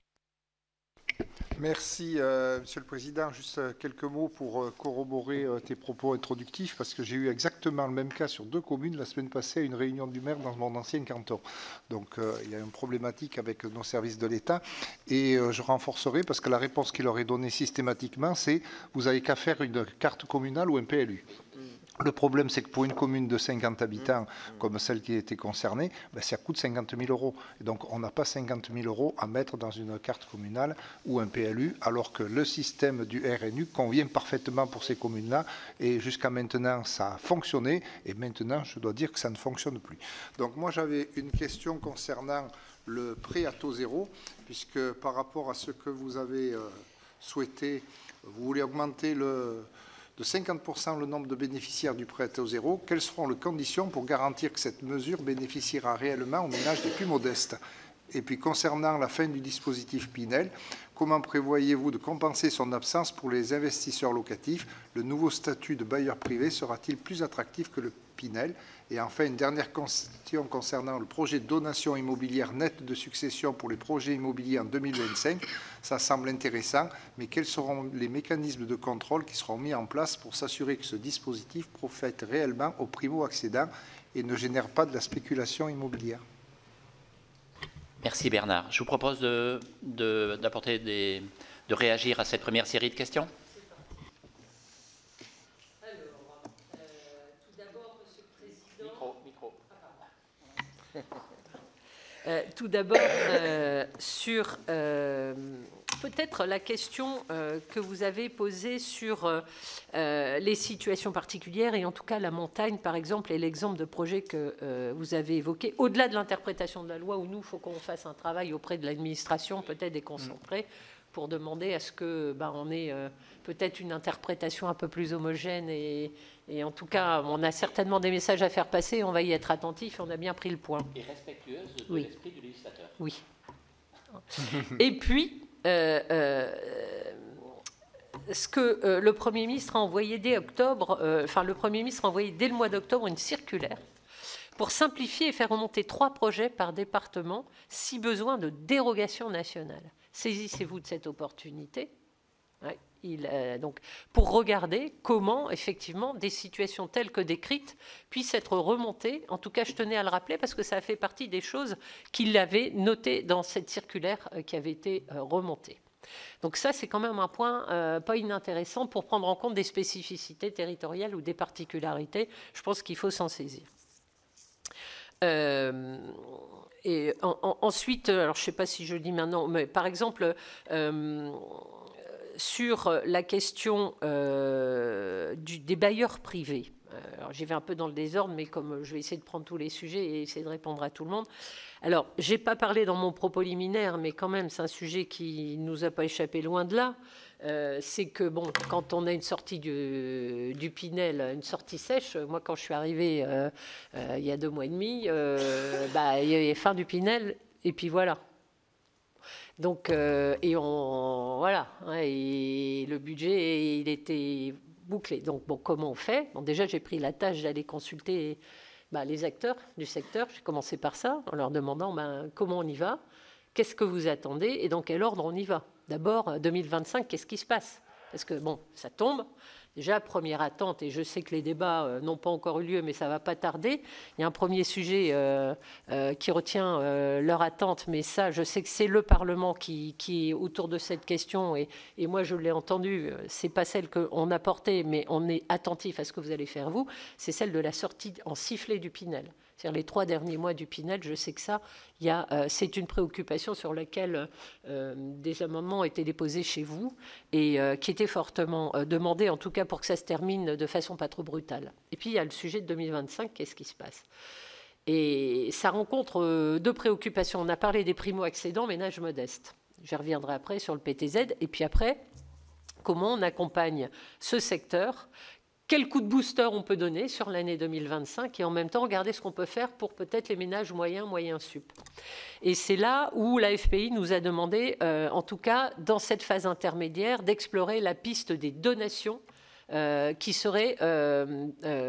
Merci, Monsieur le Président. Juste quelques mots pour corroborer tes propos introductifs, parce que j'ai eu exactement le même cas sur 2 communes la semaine passée à une réunion du maire dans mon ancien canton. Donc, il y a une problématique avec nos services de l'État. Et je renforcerai, parce que la réponse qu'il leur est donnée systématiquement, c'est « vous n'avez qu'à faire une carte communale ou un PLU ». Le problème, c'est que pour une commune de 50 habitants, comme celle qui a été concernée, ça coûte 50 000 €. Et donc, on n'a pas 50 000 € à mettre dans une carte communale ou un PLU, alors que le système du RNU convient parfaitement pour ces communes-là. Et jusqu'à maintenant, ça a fonctionné. Et maintenant, je dois dire que ça ne fonctionne plus. Donc, moi, j'avais une question concernant le prêt à taux zéro, puisque par rapport à ce que vous avez souhaité, vous voulez augmenter de 50% le nombre de bénéficiaires du prêt à taux zéro. Quelles seront les conditions pour garantir que cette mesure bénéficiera réellement aux ménages les plus modestes? Et puis concernant la fin du dispositif Pinel, comment prévoyez-vous de compenser son absence pour les investisseurs locatifs? Le nouveau statut de bailleur privé sera-t-il plus attractif que le Pinel? Et enfin, une dernière question concernant le projet de donation immobilière nette de succession pour les projets immobiliers en 2025. Ça semble intéressant, mais quels seront les mécanismes de contrôle qui seront mis en place pour s'assurer que ce dispositif profite réellement aux primo-accédants et ne génère pas de la spéculation immobilière? Merci Bernard. Je vous propose de réagir à cette première série de questions. Tout d'abord, sur peut-être la question que vous avez posée sur les situations particulières, et en tout cas la montagne, par exemple, et l'exemple de projet que vous avez évoqué, au-delà de l'interprétation de la loi, où nous, il faut qu'on fasse un travail auprès de l'administration, peut-être déconcentré, pour demander à ce que on ait peut-être une interprétation un peu plus homogène, et en tout cas, on a certainement des messages à faire passer, on va y être attentif, on a bien pris le point. Et respectueuse de l'esprit du législateur. Oui. Et puis, ce que le Premier ministre a envoyé dès octobre, le Premier ministre a envoyé dès le mois d'octobre une circulaire pour simplifier et faire remonter 3 projets par département, si besoin de dérogation nationale. Saisissez-vous de cette opportunité. Ouais. Donc, pour regarder comment, effectivement, des situations telles que décrites puissent être remontées. En tout cas, je tenais à le rappeler parce que ça fait partie des choses qu'il avait notées dans cette circulaire qui avait été remontée. Donc ça, c'est quand même un point pas inintéressant pour prendre en compte des spécificités territoriales ou des particularités. Je pense qu'il faut s'en saisir. Et ensuite, alors je ne sais pas si je le dis maintenant, mais par exemple... sur la question des bailleurs privés. Alors, j'y vais un peu dans le désordre, mais comme je vais essayer de prendre tous les sujets et essayer de répondre à tout le monde. Alors, je n'ai pas parlé dans mon propos liminaire, mais quand même, c'est un sujet qui ne nous a pas échappé loin de là. C'est que, quand on a une sortie du Pinel, une sortie sèche, moi, quand je suis arrivée il y a 2 mois et demi, il y avait fin du Pinel, et puis voilà. Donc, et le budget, il était bouclé. Donc, comment on fait? Déjà, j'ai pris la tâche d'aller consulter les acteurs du secteur. J'ai commencé par ça, en leur demandant comment on y va, qu'est-ce que vous attendez et dans quel ordre on y va. D'abord, 2025, qu'est-ce qui se passe? Parce que, ça tombe. Déjà, première attente, et je sais que les débats n'ont pas encore eu lieu, mais ça ne va pas tarder. Il y a un premier sujet qui retient leur attente, mais ça, je sais que c'est le Parlement qui est autour de cette question, et moi, je l'ai entendu, ce n'est pas celle qu'on a portée, mais on est attentif à ce que vous allez faire, vous, c'est celle de la sortie en sifflet du Pinel. C'est-à-dire les 3 derniers mois du Pinel, je sais que ça, c'est une préoccupation sur laquelle des amendements ont été déposés chez vous et qui étaient fortement demandés, en tout cas pour que ça se termine de façon pas trop brutale. Et puis il y a le sujet de 2025, qu'est-ce qui se passe? Et ça rencontre 2 préoccupations. On a parlé des primo-accédants, ménages modestes. J'y reviendrai après sur le PTZ. Et puis après, comment on accompagne ce secteur? Quel coup de booster on peut donner sur l'année 2025 et en même temps regarder ce qu'on peut faire pour peut-être les ménages moyens sup. Et c'est là où la FPI nous a demandé, en tout cas dans cette phase intermédiaire, d'explorer la piste des donations qui seraient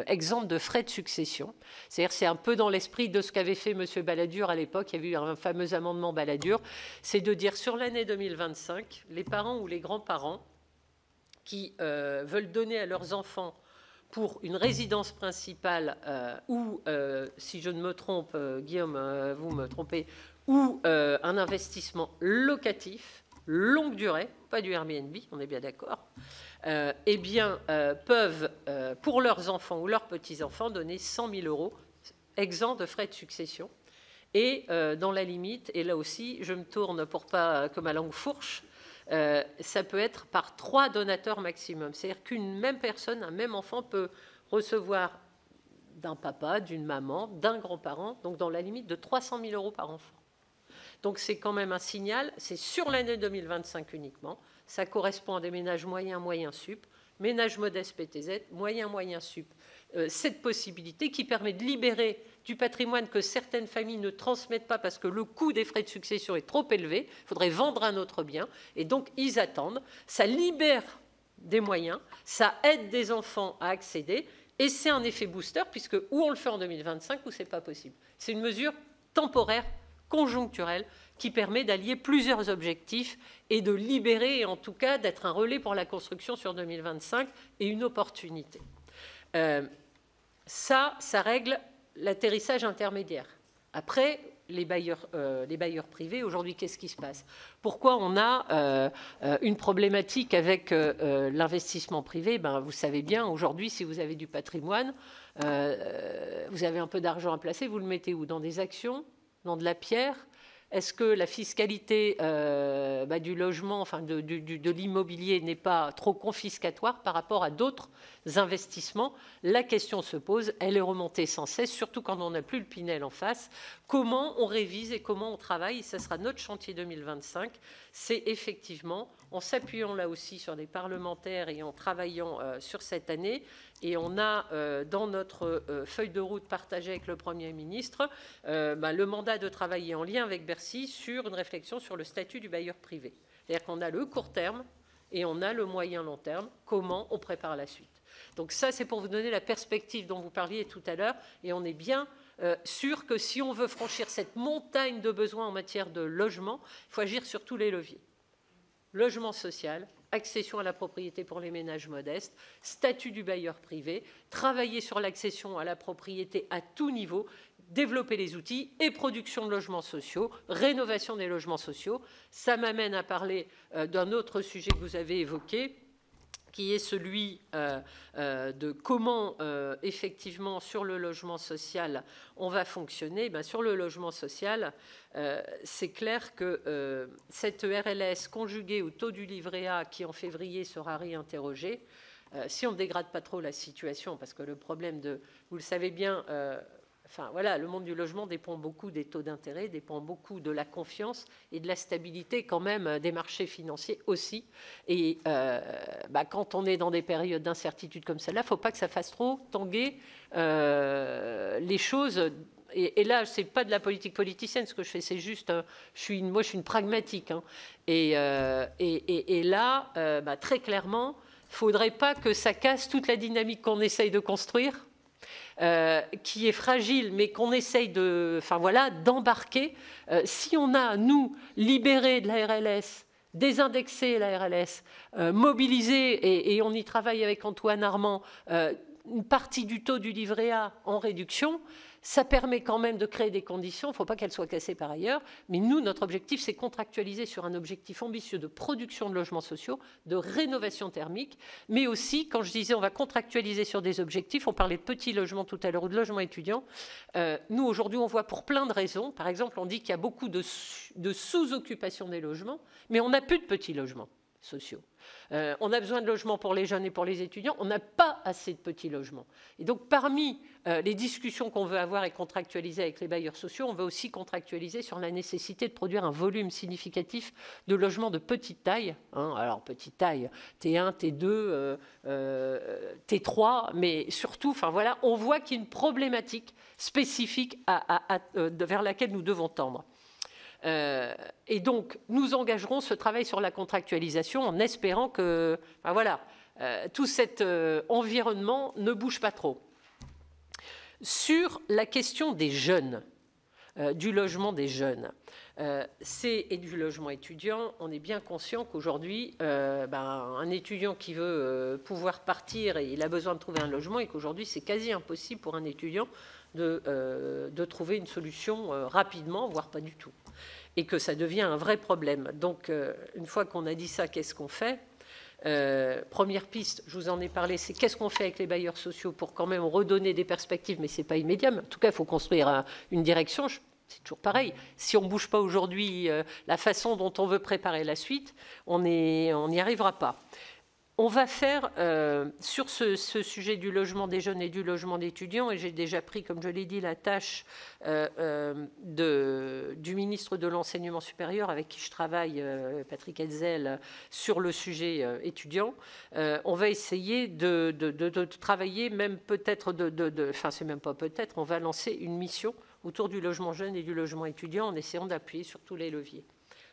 exemptes de frais de succession. C'est-à-dire c'est un peu dans l'esprit de ce qu'avait fait M. Balladur à l'époque. Il y avait eu un fameux amendement Balladur. C'est de dire sur l'année 2025, les parents ou les grands-parents qui veulent donner à leurs enfants pour une résidence principale ou, si je ne me trompe, Guillaume, vous me trompez, ou un investissement locatif, longue durée, pas du Airbnb, on est bien d'accord, peuvent, pour leurs enfants ou leurs petits-enfants, donner 100 000 € exempts de frais de succession. Et dans la limite, et là aussi, je me tourne pour pas que ma langue fourche, ça peut être par 3 donateurs maximum. C'est-à-dire qu'une même personne, un même enfant peut recevoir d'un papa, d'une maman, d'un grand-parent, donc dans la limite de 300 000 € par enfant. Donc c'est quand même un signal, c'est sur l'année 2025 uniquement, ça correspond à des ménages moyens, moyens sup, ménages modestes PTZ, moyens, moyens sup. Cette possibilité qui permet de libérer du patrimoine que certaines familles ne transmettent pas parce que le coût des frais de succession est trop élevé, il faudrait vendre un autre bien, et donc ils attendent, ça libère des moyens, ça aide des enfants à accéder, et c'est un effet booster, puisque ou on le fait en 2025 ou c'est pas possible. C'est une mesure temporaire, conjoncturelle, qui permet d'allier plusieurs objectifs et de libérer, et en tout cas d'être un relais pour la construction sur 2025 et une opportunité. Ça règle l'atterrissage intermédiaire. Après, les bailleurs privés, aujourd'hui, qu'est-ce qui se passe? Pourquoi on a une problématique avec l'investissement privé? Vous savez bien, aujourd'hui, si vous avez du patrimoine, vous avez un peu d'argent à placer, vous le mettez où? Dans des actions? Dans de la pierre? Est-ce que la fiscalité du logement, enfin de l'immobilier n'est pas trop confiscatoire par rapport à d'autres investissements? La question se pose, elle est remontée sans cesse, surtout quand on n'a plus le Pinel en face. Comment on révise et comment on travaille? Ça sera notre chantier 2025. C'est effectivement, en s'appuyant là aussi sur des parlementaires et en travaillant sur cette année, et on a dans notre feuille de route partagée avec le Premier ministre le mandat de travailler en lien avec Bercy sur une réflexion sur le statut du bailleur privé. C'est-à-dire qu'on a le court terme et on a le moyen long terme. Comment on prépare la suite? Donc ça, c'est pour vous donner la perspective dont vous parliez tout à l'heure. Et on est bien sûr que si on veut franchir cette montagne de besoins en matière de logement, il faut agir sur tous les leviers. Logement social, accession à la propriété pour les ménages modestes, statut du bailleur privé, travailler sur l'accession à la propriété à tout niveau, développer les outils et production de logements sociaux, rénovation des logements sociaux. Ça m'amène à parler d'un autre sujet que vous avez évoqué, qui est celui de comment, effectivement, sur le logement social, on va fonctionner. Sur le logement social, c'est clair que cette RLS conjuguée au taux du livret A, qui en février sera réinterrogé, si on ne dégrade pas trop la situation, parce que le problème de, vous le savez bien, le monde du logement dépend beaucoup des taux d'intérêt, dépend beaucoup de la confiance et de la stabilité quand même des marchés financiers aussi. Et quand on est dans des périodes d'incertitude comme celle-là, il ne faut pas que ça fasse trop tanguer les choses. Et là, ce n'est pas de la politique politicienne, ce que je fais, c'est juste, moi je suis une pragmatique. Et là, très clairement, il ne faudrait pas que ça casse toute la dynamique qu'on essaye de construire. Qui est fragile, mais qu'on essaye d'embarquer. Si on a, nous, libéré de la RLS, désindexé la RLS, mobilisé, et on y travaille avec Antoine Armand, une partie du taux du livret A en réduction, ça permet quand même de créer des conditions, il ne faut pas qu'elles soient cassées par ailleurs, mais nous, notre objectif, c'est contractualiser sur un objectif ambitieux de production de logements sociaux, de rénovation thermique, mais aussi, quand je disais on va contractualiser sur des objectifs, on parlait de petits logements tout à l'heure ou de logements étudiants, nous, aujourd'hui, on voit pour plein de raisons, par exemple, on dit qu'il y a beaucoup de sous-occupation des logements, mais on n'a plus de petits logements sociaux. On a besoin de logements pour les jeunes et pour les étudiants, on n'a pas assez de petits logements. Et donc parmi les discussions qu'on veut avoir et contractualiser avec les bailleurs sociaux, on veut aussi contractualiser sur la nécessité de produire un volume significatif de logements de petite taille. Alors petite taille, T1, T2, T3, mais surtout, on voit qu'il y a une problématique spécifique vers laquelle nous devons tendre. Et donc, nous engagerons ce travail sur la contractualisation en espérant que tout cet environnement ne bouge pas trop. Sur la question des jeunes, du logement des jeunes et du logement étudiant, on est bien conscient qu'aujourd'hui, un étudiant qui veut pouvoir partir et il a besoin de trouver un logement et qu'aujourd'hui, c'est quasi impossible pour un étudiant de trouver une solution rapidement, voire pas du tout. Et que ça devient un vrai problème. Donc, une fois qu'on a dit ça, qu'est-ce qu'on fait? Première piste, je vous en ai parlé, c'est qu'est-ce qu'on fait avec les bailleurs sociaux pour quand même redonner des perspectives, mais ce n'est pas immédiat. Mais en tout cas, il faut construire une direction. C'est toujours pareil. Si on ne bouge pas aujourd'hui la façon dont on veut préparer la suite, on n'y arrivera pas. On va faire, sur ce sujet du logement des jeunes et du logement d'étudiants, et j'ai déjà pris, comme je l'ai dit, la tâche du ministre de l'Enseignement supérieur, avec qui je travaille, Patrick Hetzel, sur le sujet étudiant. On va essayer de travailler, même peut-être, enfin c'est même pas peut-être, on va lancer une mission autour du logement jeune et du logement étudiant en essayant d'appuyer sur tous les leviers.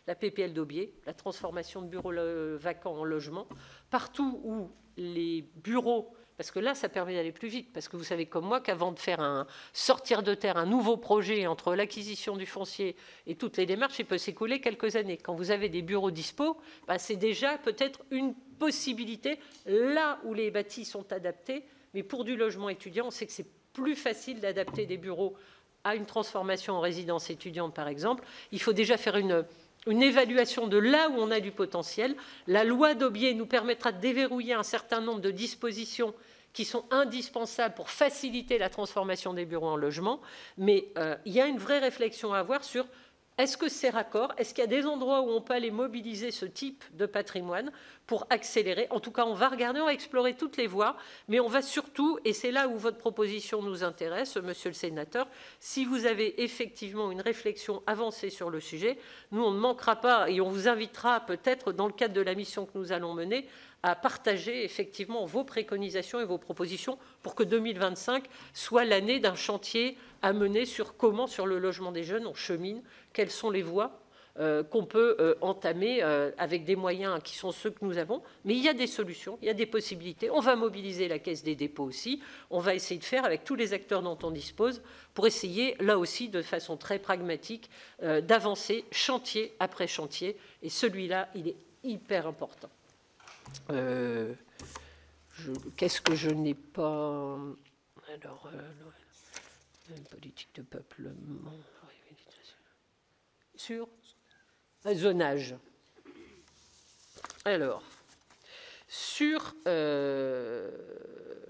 La PPL d'Aubier, la transformation de bureaux vacants en logements, partout où les bureaux, parce que là, ça permet d'aller plus vite, parce que vous savez comme moi qu'avant de faire sortir de terre un nouveau projet entre l'acquisition du foncier et toutes les démarches, il peut s'écouler quelques années. Quand vous avez des bureaux dispo, c'est déjà peut-être une possibilité, là où les bâtis sont adaptés, mais pour du logement étudiant, on sait que c'est plus facile d'adapter des bureaux à une transformation en résidence étudiante, par exemple. Il faut déjà faire une évaluation de là où on a du potentiel. La loi d'Aubier nous permettra de déverrouiller un certain nombre de dispositions qui sont indispensables pour faciliter la transformation des bureaux en logement. Mais il y a une vraie réflexion à avoir sur est-ce que c'est raccord? Est-ce qu'il y a des endroits où on peut aller mobiliser ce type de patrimoine pour accélérer? En tout cas, on va regarder, on va explorer toutes les voies, mais on va surtout, et c'est là où votre proposition nous intéresse, monsieur le sénateur, si vous avez effectivement une réflexion avancée sur le sujet, nous, on ne manquera pas et on vous invitera peut-être, dans le cadre de la mission que nous allons mener, à partager effectivement vos préconisations et vos propositions pour que 2025 soit l'année d'un chantier à mener sur comment, sur le logement des jeunes, on chemine, quelles sont les voies qu'on peut entamer avec des moyens qui sont ceux que nous avons. Mais il y a des solutions, il y a des possibilités. On va mobiliser la Caisse des dépôts aussi. On va essayer de faire avec tous les acteurs dont on dispose pour essayer, là aussi, de façon très pragmatique, d'avancer chantier après chantier. Et celui-là, il est hyper important. Qu'est-ce que je n'ai pas... Alors, politique de peuplement... Sur zonage. Alors,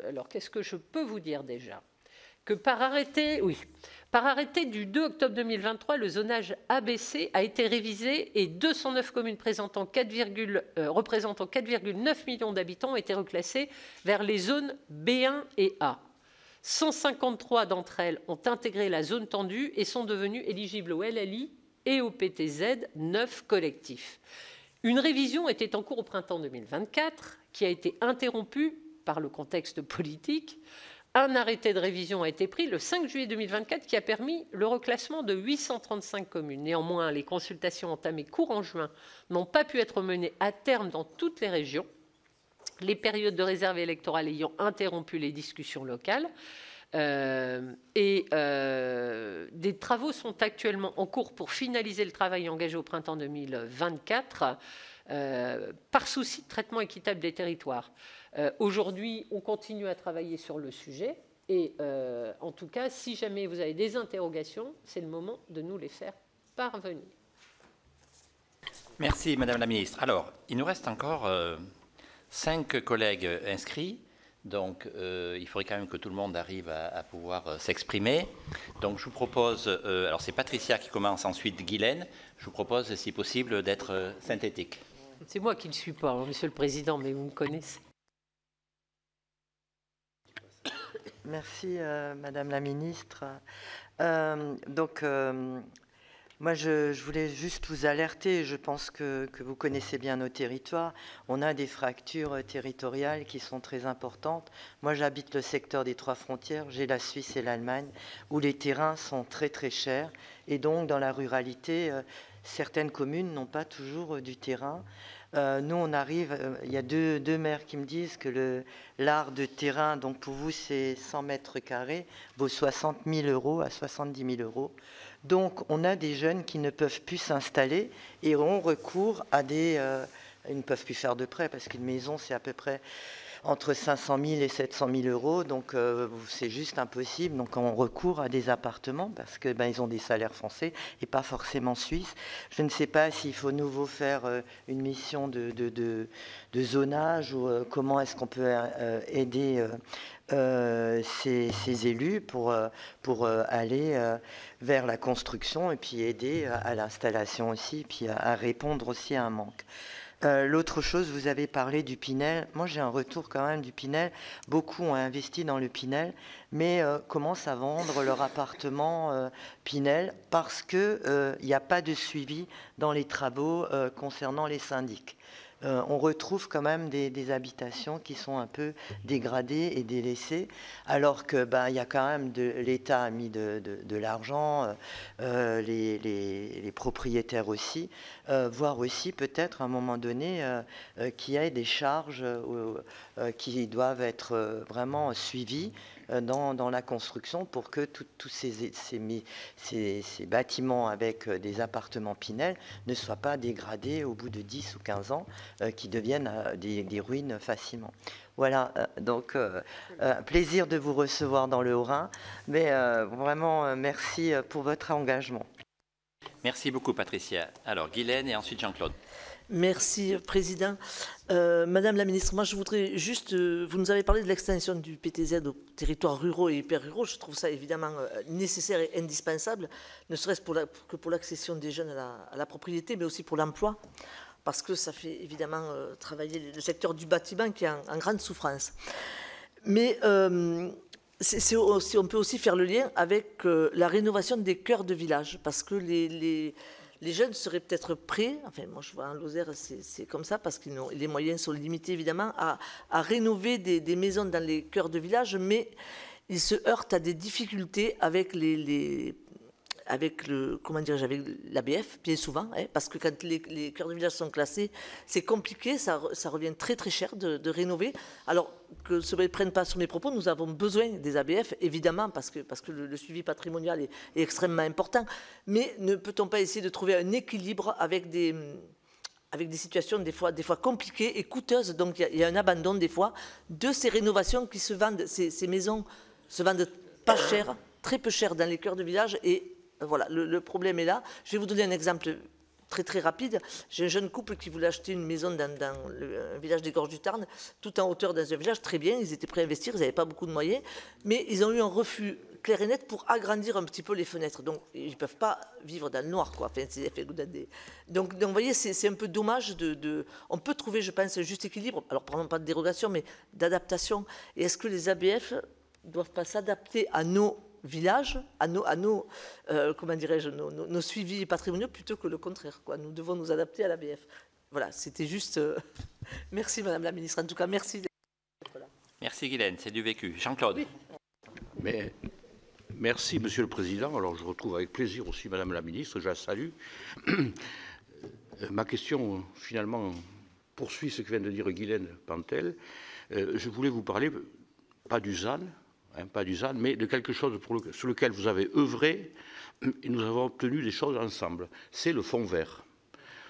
alors qu'est-ce que je peux vous dire déjà? Que par arrêté du 2 octobre 2023, le zonage ABC a été révisé et 209 communes représentant 4,9 millions d'habitants ont été reclassées vers les zones B1 et A. 153 d'entre elles ont intégré la zone tendue et sont devenues éligibles au LLI et au PTZ 9 collectifs. Une révision était en cours au printemps 2024 qui a été interrompue par le contexte politique. Un arrêté de révision a été pris le 5 juillet 2024 qui a permis le reclassement de 835 communes. Néanmoins, les consultations entamées courant juin n'ont pas pu être menées à terme dans toutes les régions, les périodes de réserve électorale ayant interrompu les discussions locales. Des travaux sont actuellement en cours pour finaliser le travail engagé au printemps 2024 par souci de traitement équitable des territoires. Aujourd'hui, on continue à travailler sur le sujet et en tout cas, si jamais vous avez des interrogations, c'est le moment de nous les faire parvenir. Merci Madame la Ministre. Alors, il nous reste encore 5 collègues inscrits. Donc, il faudrait quand même que tout le monde arrive à pouvoir s'exprimer. Donc, je vous propose, alors c'est Patricia qui commence, ensuite Guylaine. Je vous propose, si possible, d'être synthétique. C'est moi qui ne le suis pas, hein, Monsieur le Président, mais vous me connaissez. Merci, Madame la Ministre. Moi, je voulais juste vous alerter, je pense que vous connaissez bien nos territoires. On a des fractures territoriales qui sont très importantes. Moi, j'habite le secteur des 3 frontières, j'ai la Suisse et l'Allemagne, où les terrains sont très très chers. Et donc, dans la ruralité, certaines communes n'ont pas toujours du terrain. Nous, on arrive, il y a deux maires qui me disent que l'art de terrain, donc pour vous, c'est 100 mètres carrés, vaut 60 000 € à 70 000 €. Donc, on a des jeunes qui ne peuvent plus s'installer et ont recours à des... ils ne peuvent plus faire de prêt parce qu'une maison, c'est à peu près entre 500 000 et 700 000 €. Donc, c'est juste impossible. Donc, on recourt à des appartements parce que ils ont des salaires français et pas forcément suisses. Je ne sais pas s'il faut nouveau faire une mission de zonage ou comment est-ce qu'on peut aider ces élus pour aller vers la construction et puis aider à l'installation aussi, puis à répondre aussi à un manque. L'autre chose, vous avez parlé du Pinel. Moi, j'ai un retour quand même du Pinel. Beaucoup ont investi dans le Pinel, mais commencent à vendre leur appartement Pinel parce qu'il n'y a pas de suivi dans les travaux concernant les syndics. On retrouve quand même des habitations qui sont un peu dégradées et délaissées, alors que y a quand même l'État a mis de l'argent, les propriétaires aussi, voire aussi peut-être à un moment donné qu'il y ait des charges qui doivent être vraiment suivies dans la construction pour que tous ces bâtiments avec des appartements Pinel ne soient pas dégradés au bout de 10 ou 15 ans, qui deviennent des ruines facilement. Voilà, donc plaisir de vous recevoir dans le Haut-Rhin, mais vraiment merci pour votre engagement. Merci beaucoup, Patricia. Alors, Guylaine et ensuite Jean-Claude. Merci, Président. Madame la Ministre, moi je voudrais juste... vous nous avez parlé de l'extension du PTZ aux territoires ruraux et hyper-ruraux. Je trouve ça évidemment nécessaire et indispensable, ne serait-ce que pour l'accession des jeunes à la propriété, mais aussi pour l'emploi, parce que ça fait évidemment travailler le secteur du bâtiment qui est en grande souffrance. Mais on peut aussi faire le lien avec la rénovation des cœurs de village, parce que les jeunes seraient peut-être prêts, enfin moi je vois en Lozère c'est comme ça, parce que les moyens sont limités évidemment, à rénover des maisons dans les cœurs de village, mais ils se heurtent à des difficultés avec avec l'ABF, bien souvent, hein, parce que quand les cœurs de village sont classés, c'est compliqué, ça revient très très cher de rénover. Alors que se prennent pas sur mes propos, nous avons besoin des ABF, évidemment, parce que le suivi patrimonial est extrêmement important, mais ne peut-on pas essayer de trouver un équilibre avec des situations des fois compliquées et coûteuses. Donc il y a un abandon des fois de ces rénovations qui se vendent, ces maisons se vendent pas cher, très peu cher dans les cœurs de village, et voilà, le problème est là. Je vais vous donner un exemple très très rapide. J'ai un jeune couple qui voulait acheter une maison dans un village des Gorges du Tarn, tout en hauteur dans un village, très bien, ils étaient prêts à investir, ils n'avaient pas beaucoup de moyens, mais ils ont eu un refus clair et net pour agrandir un petit peu les fenêtres. Donc ils ne peuvent pas vivre dans le noir, quoi. Enfin, donc vous voyez, c'est un peu dommage on peut trouver, je pense, un juste équilibre, alors probablement pas de dérogation, mais d'adaptation. Et est-ce que les ABF ne doivent pas s'adapter à nos villages, à nos comment dirais-je, nos suivis patrimoniaux, plutôt que le contraire, quoi. Nous devons nous adapter à l'ABF. Voilà, c'était juste... Merci Madame la Ministre, en tout cas, merci. Merci Guylaine, c'est du vécu. Jean-Claude. Oui. Mais, merci Monsieur le Président. Alors je retrouve avec plaisir aussi Madame la Ministre, je la salue. Ma question, finalement, poursuit ce que vient de dire Guylaine Pantel. Je voulais vous parler, pas du ZAN, mais de quelque chose sur lequel vous avez œuvré et nous avons obtenu des choses ensemble. C'est le fonds vert.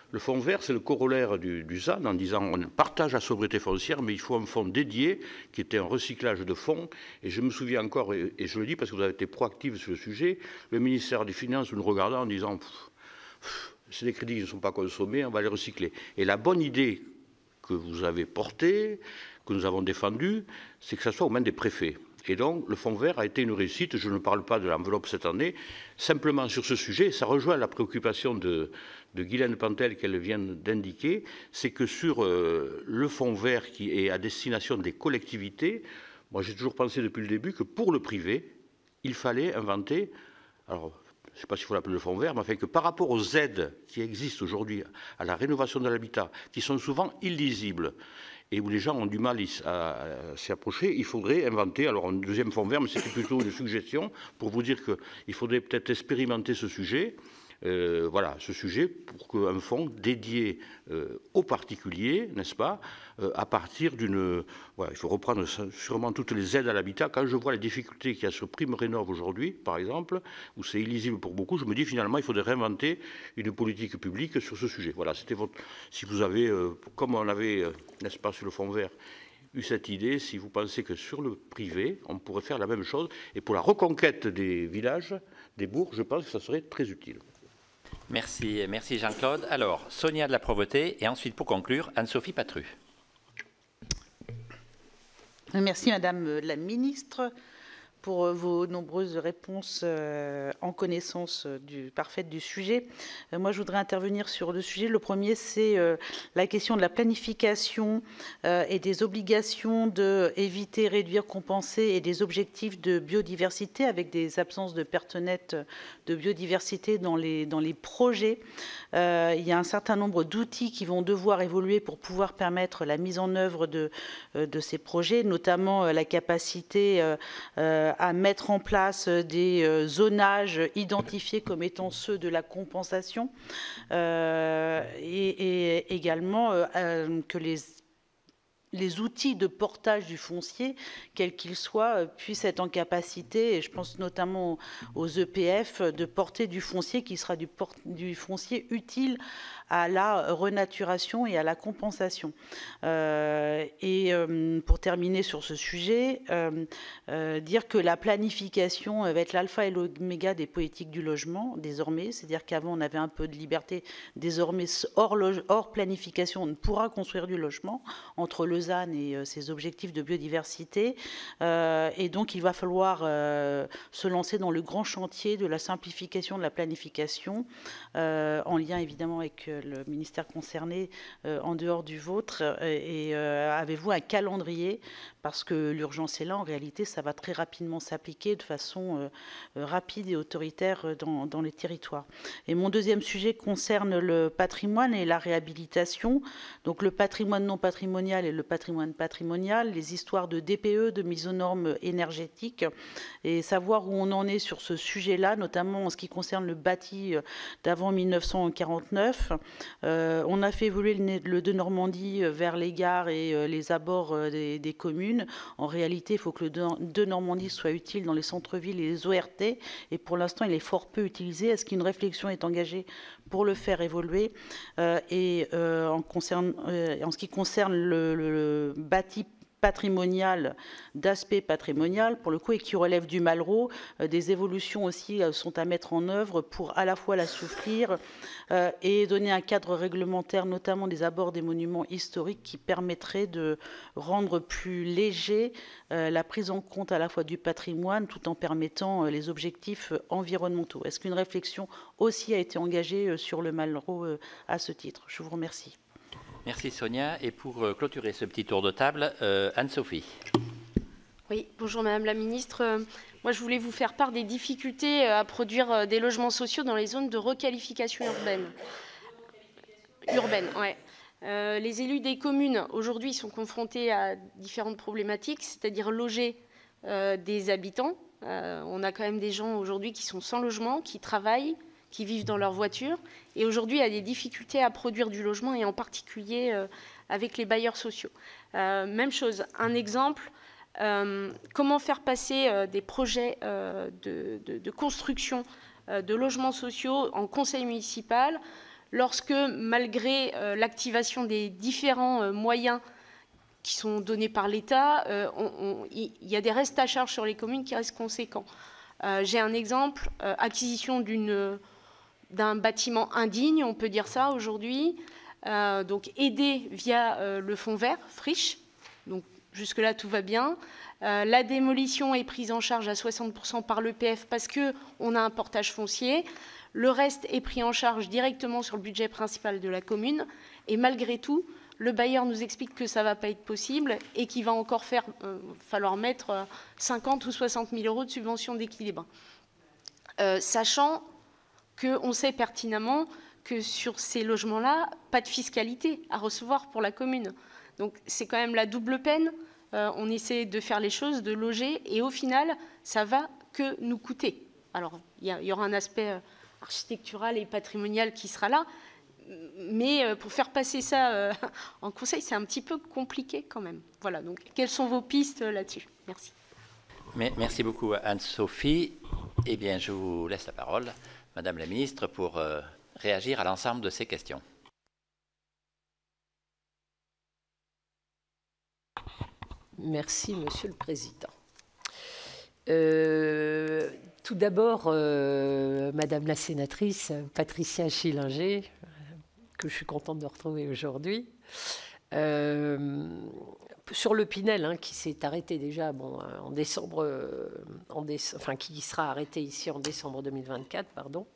Le fonds vert, c'est le corollaire du ZAN en disant on partage la sobriété foncière, mais il faut un fonds dédié qui était un recyclage de fonds. Et je me souviens encore, et je le dis parce que vous avez été proactif sur le sujet, le ministère des Finances nous regardant en disant c'est des crédits qui ne sont pas consommés, on va les recycler. Et la bonne idée que vous avez portée, que nous avons défendue, c'est que ça soit aux mains des préfets. Et donc, le fonds vert a été une réussite. Je ne parle pas de l'enveloppe cette année. Simplement sur ce sujet, ça rejoint la préoccupation de Guylaine Pantel qu'elle vient d'indiquer, c'est que sur le fonds vert qui est à destination des collectivités, moi j'ai toujours pensé depuis le début que pour le privé, il fallait inventer, alors je ne sais pas s'il faut l'appeler le fonds vert, mais enfin que par rapport aux aides qui existent aujourd'hui à la rénovation de l'habitat, qui sont souvent illisibles, et où les gens ont du mal à s'y approcher, il faudrait inventer, alors un deuxième fonds vert, mais c'était plutôt une suggestion pour vous dire qu'il faudrait peut-être expérimenter ce sujet, voilà, ce sujet pour qu'un fonds dédié aux particuliers, n'est-ce pas, à partir d'une... Voilà, il faut reprendre sûrement toutes les aides à l'habitat. Quand je vois les difficultés qu'il y a sur Prime Rénov' aujourd'hui, par exemple, où c'est illisible pour beaucoup, je me dis finalement il faudrait réinventer une politique publique sur ce sujet. Voilà, c'était votre... Si vous avez, comme on avait, n'est-ce pas, sur le fonds vert, eu cette idée, si vous pensez que sur le privé, on pourrait faire la même chose, et pour la reconquête des villages, des bourgs, je pense que ça serait très utile. Merci, merci Jean-Claude. Alors, Sonia de la Provoté, et ensuite, pour conclure, Anne-Sophie Patru. Merci Madame la Ministre pour vos nombreuses réponses en connaissance parfaite du sujet. Moi, je voudrais intervenir sur deux sujets. Le premier, c'est la question de la planification et des obligations de éviter, réduire, compenser et des objectifs de biodiversité avec des absences de perte nette de biodiversité dans les projets. Il y a un certain nombre d'outils qui vont devoir évoluer pour pouvoir permettre la mise en œuvre de ces projets, notamment la capacité à mettre en place des zonages identifiés comme étant ceux de la compensation et également que les outils de portage du foncier, quels qu'ils soient, puissent être en capacité, et je pense notamment aux EPF, de porter du foncier qui sera du foncier utile à la renaturation et à la compensation. Pour terminer sur ce sujet, dire que la planification va être l'alpha et l'oméga des politiques du logement, désormais, c'est-à-dire qu'avant on avait un peu de liberté, désormais hors planification, on ne pourra construire du logement entre le ZAN et ses objectifs de biodiversité, et donc il va falloir se lancer dans le grand chantier de la simplification de la planification, en lien évidemment avec le ministère concerné en dehors du vôtre, et avez-vous un calendrier, parce que l'urgence est là, en réalité ça va très rapidement s'appliquer de façon rapide et autoritaire dans les territoires. Et mon deuxième sujet concerne le patrimoine et la réhabilitation, donc le patrimoine non patrimonial et le patrimoine patrimonial, les histoires de DPE, de mise aux normes énergétiques, et savoir où on en est sur ce sujet-là, notamment en ce qui concerne le bâti d'avant 1949. On a fait évoluer le de Normandie vers les gares et les abords des communes. En réalité, il faut que le de Normandie soit utile dans les centres-villes et les ORT, et pour l'instant, il est fort peu utilisé. Est-ce qu'une réflexion est engagée pour le faire évoluer en ce qui concerne le bâti patrimonial, d'aspect patrimonial pour le coup, et qui relève du Malraux, des évolutions aussi sont à mettre en œuvre pour à la fois l'assouplir et donner un cadre réglementaire, notamment des abords des monuments historiques, qui permettrait de rendre plus léger la prise en compte à la fois du patrimoine tout en permettant les objectifs environnementaux. Est-ce qu'une réflexion aussi a été engagée sur le Malraux à ce titre? Je vous remercie. Merci Sonia. Et pour clôturer ce petit tour de table, Anne-Sophie. Oui, bonjour Madame la Ministre. Moi, je voulais vous faire part des difficultés à produire des logements sociaux dans les zones de requalification urbaine. Ouais. Les élus des communes, aujourd'hui, sont confrontés à différentes problématiques, c'est-à-dire loger des habitants. On a quand même des gens aujourd'hui qui sont sans logement, qui travaillent, qui vivent dans leur voiture. Et aujourd'hui, il y a des difficultés à produire du logement, et en particulier avec les bailleurs sociaux. Même chose, un exemple, comment faire passer des projets de construction de logements sociaux en conseil municipal lorsque, malgré l'activation des différents moyens qui sont donnés par l'État, il y a des restes à charge sur les communes qui restent conséquents. J'ai un exemple, acquisition d'un bâtiment indigne, on peut dire ça aujourd'hui, donc aidé via le fonds vert, friche, donc jusque-là tout va bien. La démolition est prise en charge à 60% par l'EPF parce qu'on a un portage foncier. Le reste est pris en charge directement sur le budget principal de la commune. Et malgré tout, le bailleur nous explique que ça ne va pas être possible et qu'il va encore falloir mettre 50 ou 60 000 euros de subvention d'équilibre. Sachant qu'on sait pertinemment que sur ces logements-là, pas de fiscalité à recevoir pour la commune. Donc c'est quand même la double peine. On essaie de faire les choses, de loger, et au final, ça va que nous coûter. Alors, il y aura un aspect architectural et patrimonial qui sera là, mais pour faire passer ça en conseil, c'est un petit peu compliqué quand même. Voilà, donc quelles sont vos pistes là-dessus? Merci. Merci beaucoup Anne-Sophie. Eh bien, je vous laisse la parole, Madame la Ministre, pour réagir à l'ensemble de ces questions. Merci, Monsieur le Président. Tout d'abord, Madame la sénatrice Patricia Schillinger, que je suis contente de retrouver aujourd'hui, sur le Pinel, hein, qui s'est arrêté déjà en décembre, enfin qui sera arrêté ici en décembre 2024, pardon.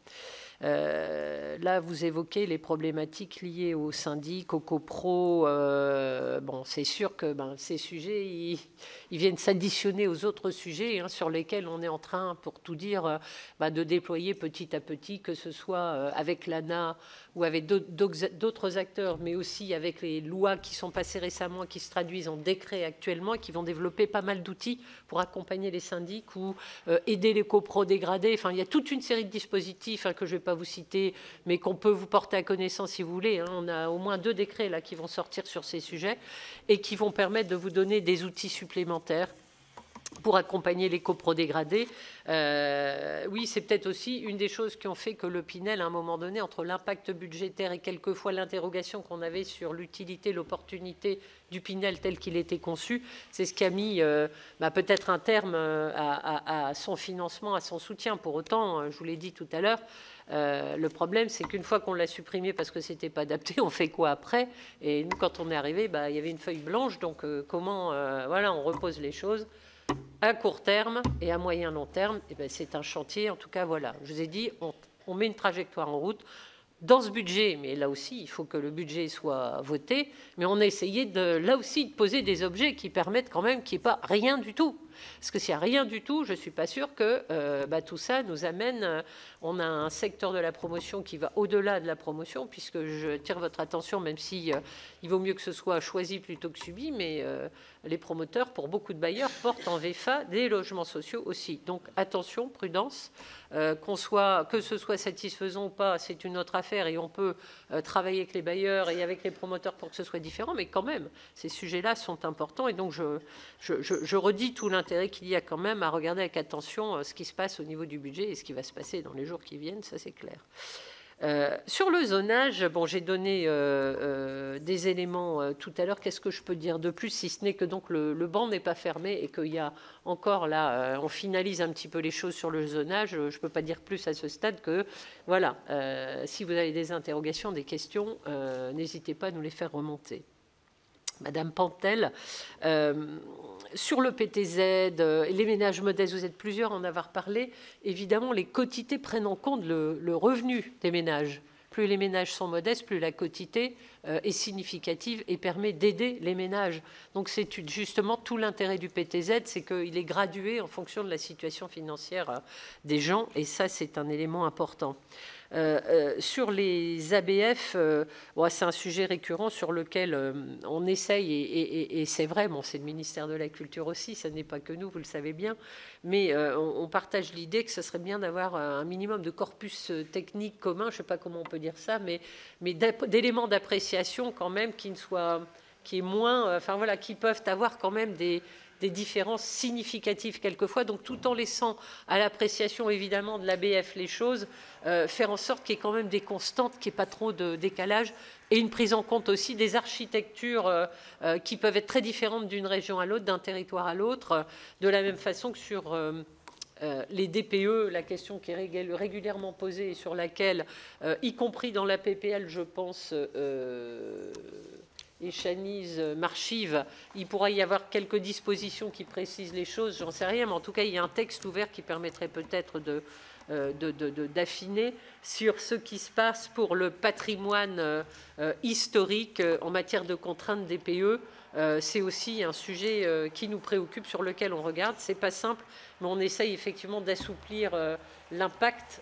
Là, vous évoquez les problématiques liées aux syndics, aux copros. Bon, c'est sûr que ces sujets, ils viennent s'additionner aux autres sujets, hein, sur lesquels on est en train, pour tout dire, de déployer petit à petit, que ce soit avec l'ANA ou avec d'autres acteurs, mais aussi avec les lois qui sont passées récemment, qui se traduisent en décret actuellement, et qui vont développer pas mal d'outils pour accompagner les syndics ou aider les copros dégradés. Enfin, il y a toute une série de dispositifs, hein, que je ne vais pas vous citer, mais qu'on peut vous porter à connaissance si vous voulez, hein. On a au moins 2 décrets là qui vont sortir sur ces sujets et qui vont permettre de vous donner des outils supplémentaires pour accompagner les copros dégradés. Oui, c'est peut-être aussi une des choses qui ont fait que le Pinel, à un moment donné, entre l'impact budgétaire et quelquefois l'interrogation qu'on avait sur l'utilité, l'opportunité du Pinel tel qu'il était conçu, c'est ce qui a mis peut-être un terme à son financement, à son soutien. Pour autant, je vous l'ai dit tout à l'heure, le problème, c'est qu'une fois qu'on l'a supprimé parce que c'était pas adapté, on fait quoi après? Et nous, quand on est arrivé, il y avait une feuille blanche. Donc, comment on repose les choses à court terme et à moyen long terme? C'est un chantier. En tout cas, voilà. Je vous ai dit, on met une trajectoire en route. Dans ce budget, mais là aussi, il faut que le budget soit voté, mais on a essayé là aussi de poser des objets qui permettent quand même qu'il n'y ait pas rien du tout. Parce que s'il n'y a rien du tout, je ne suis pas sûre que tout ça nous amène... on a un secteur de la promotion qui va au-delà de la promotion, puisque je tire votre attention, même si il vaut mieux que ce soit choisi plutôt que subi, mais les promoteurs, pour beaucoup de bailleurs, portent en VFA des logements sociaux aussi. Donc attention, prudence, que ce soit satisfaisant ou pas, c'est une autre affaire, et on peut travailler avec les bailleurs et avec les promoteurs pour que ce soit différent, mais quand même, ces sujets-là sont importants, et donc je redis tout l'intérêt qu'il y a quand même à regarder avec attention ce qui se passe au niveau du budget et ce qui va se passer dans les jours qui viennent, ça c'est clair. Sur le zonage, j'ai donné des éléments tout à l'heure. Qu'est-ce que je peux dire de plus, si ce n'est que donc le banc n'est pas fermé et qu'il y a encore là, on finalise un petit peu les choses sur le zonage. Je ne peux pas dire plus à ce stade que, voilà, si vous avez des interrogations, des questions, n'hésitez pas à nous les faire remonter. Madame Pantel, sur le PTZ, les ménages modestes, vous êtes plusieurs à en avoir parlé. Évidemment, les quotités prennent en compte le revenu des ménages. Plus les ménages sont modestes, plus la quotité est significative et permet d'aider les ménages. Donc c'est justement tout l'intérêt du PTZ, c'est qu'il est gradué en fonction de la situation financière des gens, et ça c'est un élément important. Sur les ABF, c'est un sujet récurrent sur lequel on essaye, et c'est vrai, c'est le ministère de la Culture aussi, ce n'est pas que nous, vous le savez bien, mais on partage l'idée que ce serait bien d'avoir un minimum de corpus technique commun, je ne sais pas comment on peut dire ça, mais d'éléments d'appréciation quand même qui est moins, qui peuvent avoir quand même des différences significatives quelquefois, donc tout en laissant à l'appréciation évidemment de l'ABF les choses, faire en sorte qu'il y ait quand même des constantes, qu'il n'y ait pas trop de décalage, et une prise en compte aussi des architectures qui peuvent être très différentes d'une région à l'autre, d'un territoire à l'autre, de la même façon que sur... les DPE, la question qui est régulièrement posée et sur laquelle, y compris dans la PPL, je pense... et Chanise m'archive, il pourra y avoir quelques dispositions qui précisent les choses, j'en sais rien, mais en tout cas, il y a un texte ouvert qui permettrait peut-être d'affiner sur ce qui se passe pour le patrimoine historique en matière de contraintes DPE. C'est aussi un sujet qui nous préoccupe, sur lequel on regarde. C'est pas simple, mais on essaye effectivement d'assouplir l'impact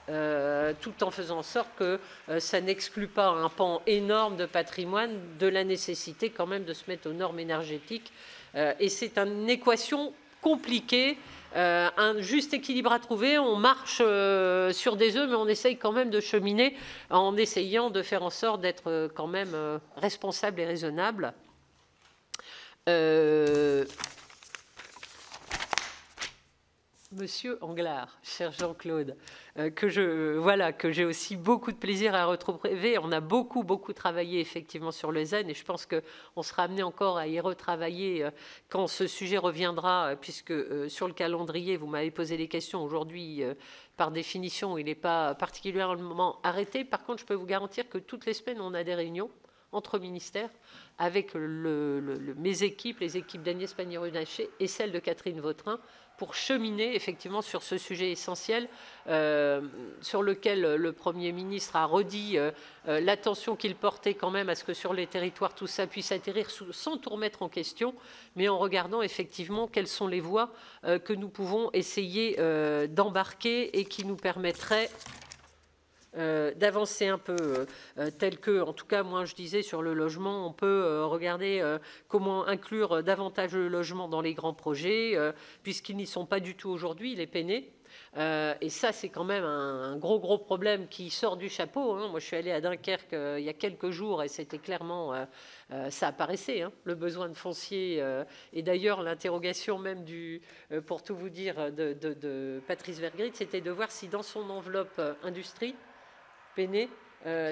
tout en faisant en sorte que ça n'exclue pas un pan énorme de patrimoine, de la nécessité quand même de se mettre aux normes énergétiques. Et c'est une équation compliquée, un juste équilibre à trouver. On marche sur des œufs, mais on essaye quand même de cheminer en essayant de faire en sorte d'être quand même responsable et raisonnable. Monsieur Anglard, cher Jean-Claude, que j'ai aussi beaucoup de plaisir à retrouver. On a beaucoup travaillé effectivement sur le ZAN, et je pense qu'on sera amené encore à y retravailler quand ce sujet reviendra, puisque sur le calendrier, vous m'avez posé des questions aujourd'hui, par définition, il n'est pas particulièrement arrêté. Par contre, je peux vous garantir que toutes les semaines, on a des réunions entre ministères, avec mes équipes, les équipes d'Agnès Pannier-Runacher et celles de Catherine Vautrin, pour cheminer effectivement sur ce sujet essentiel sur lequel le Premier ministre a redit l'attention qu'il portait quand même à ce que sur les territoires tout ça puisse atterrir sans tout remettre en question, mais en regardant effectivement quelles sont les voies que nous pouvons essayer d'embarquer et qui nous permettraient d'avancer un peu, tel que, en tout cas, moi je disais sur le logement, on peut regarder comment inclure davantage le logement dans les grands projets, puisqu'ils n'y sont pas du tout aujourd'hui, les peinés. Et ça, c'est quand même un gros problème qui sort du chapeau. Hein. Moi, je suis allée à Dunkerque il y a quelques jours et c'était clairement, ça apparaissait, hein, le besoin de foncier. Et d'ailleurs, l'interrogation même pour tout vous dire, de Patrice Vergrit, c'était de voir si dans son enveloppe industrie, Peiné,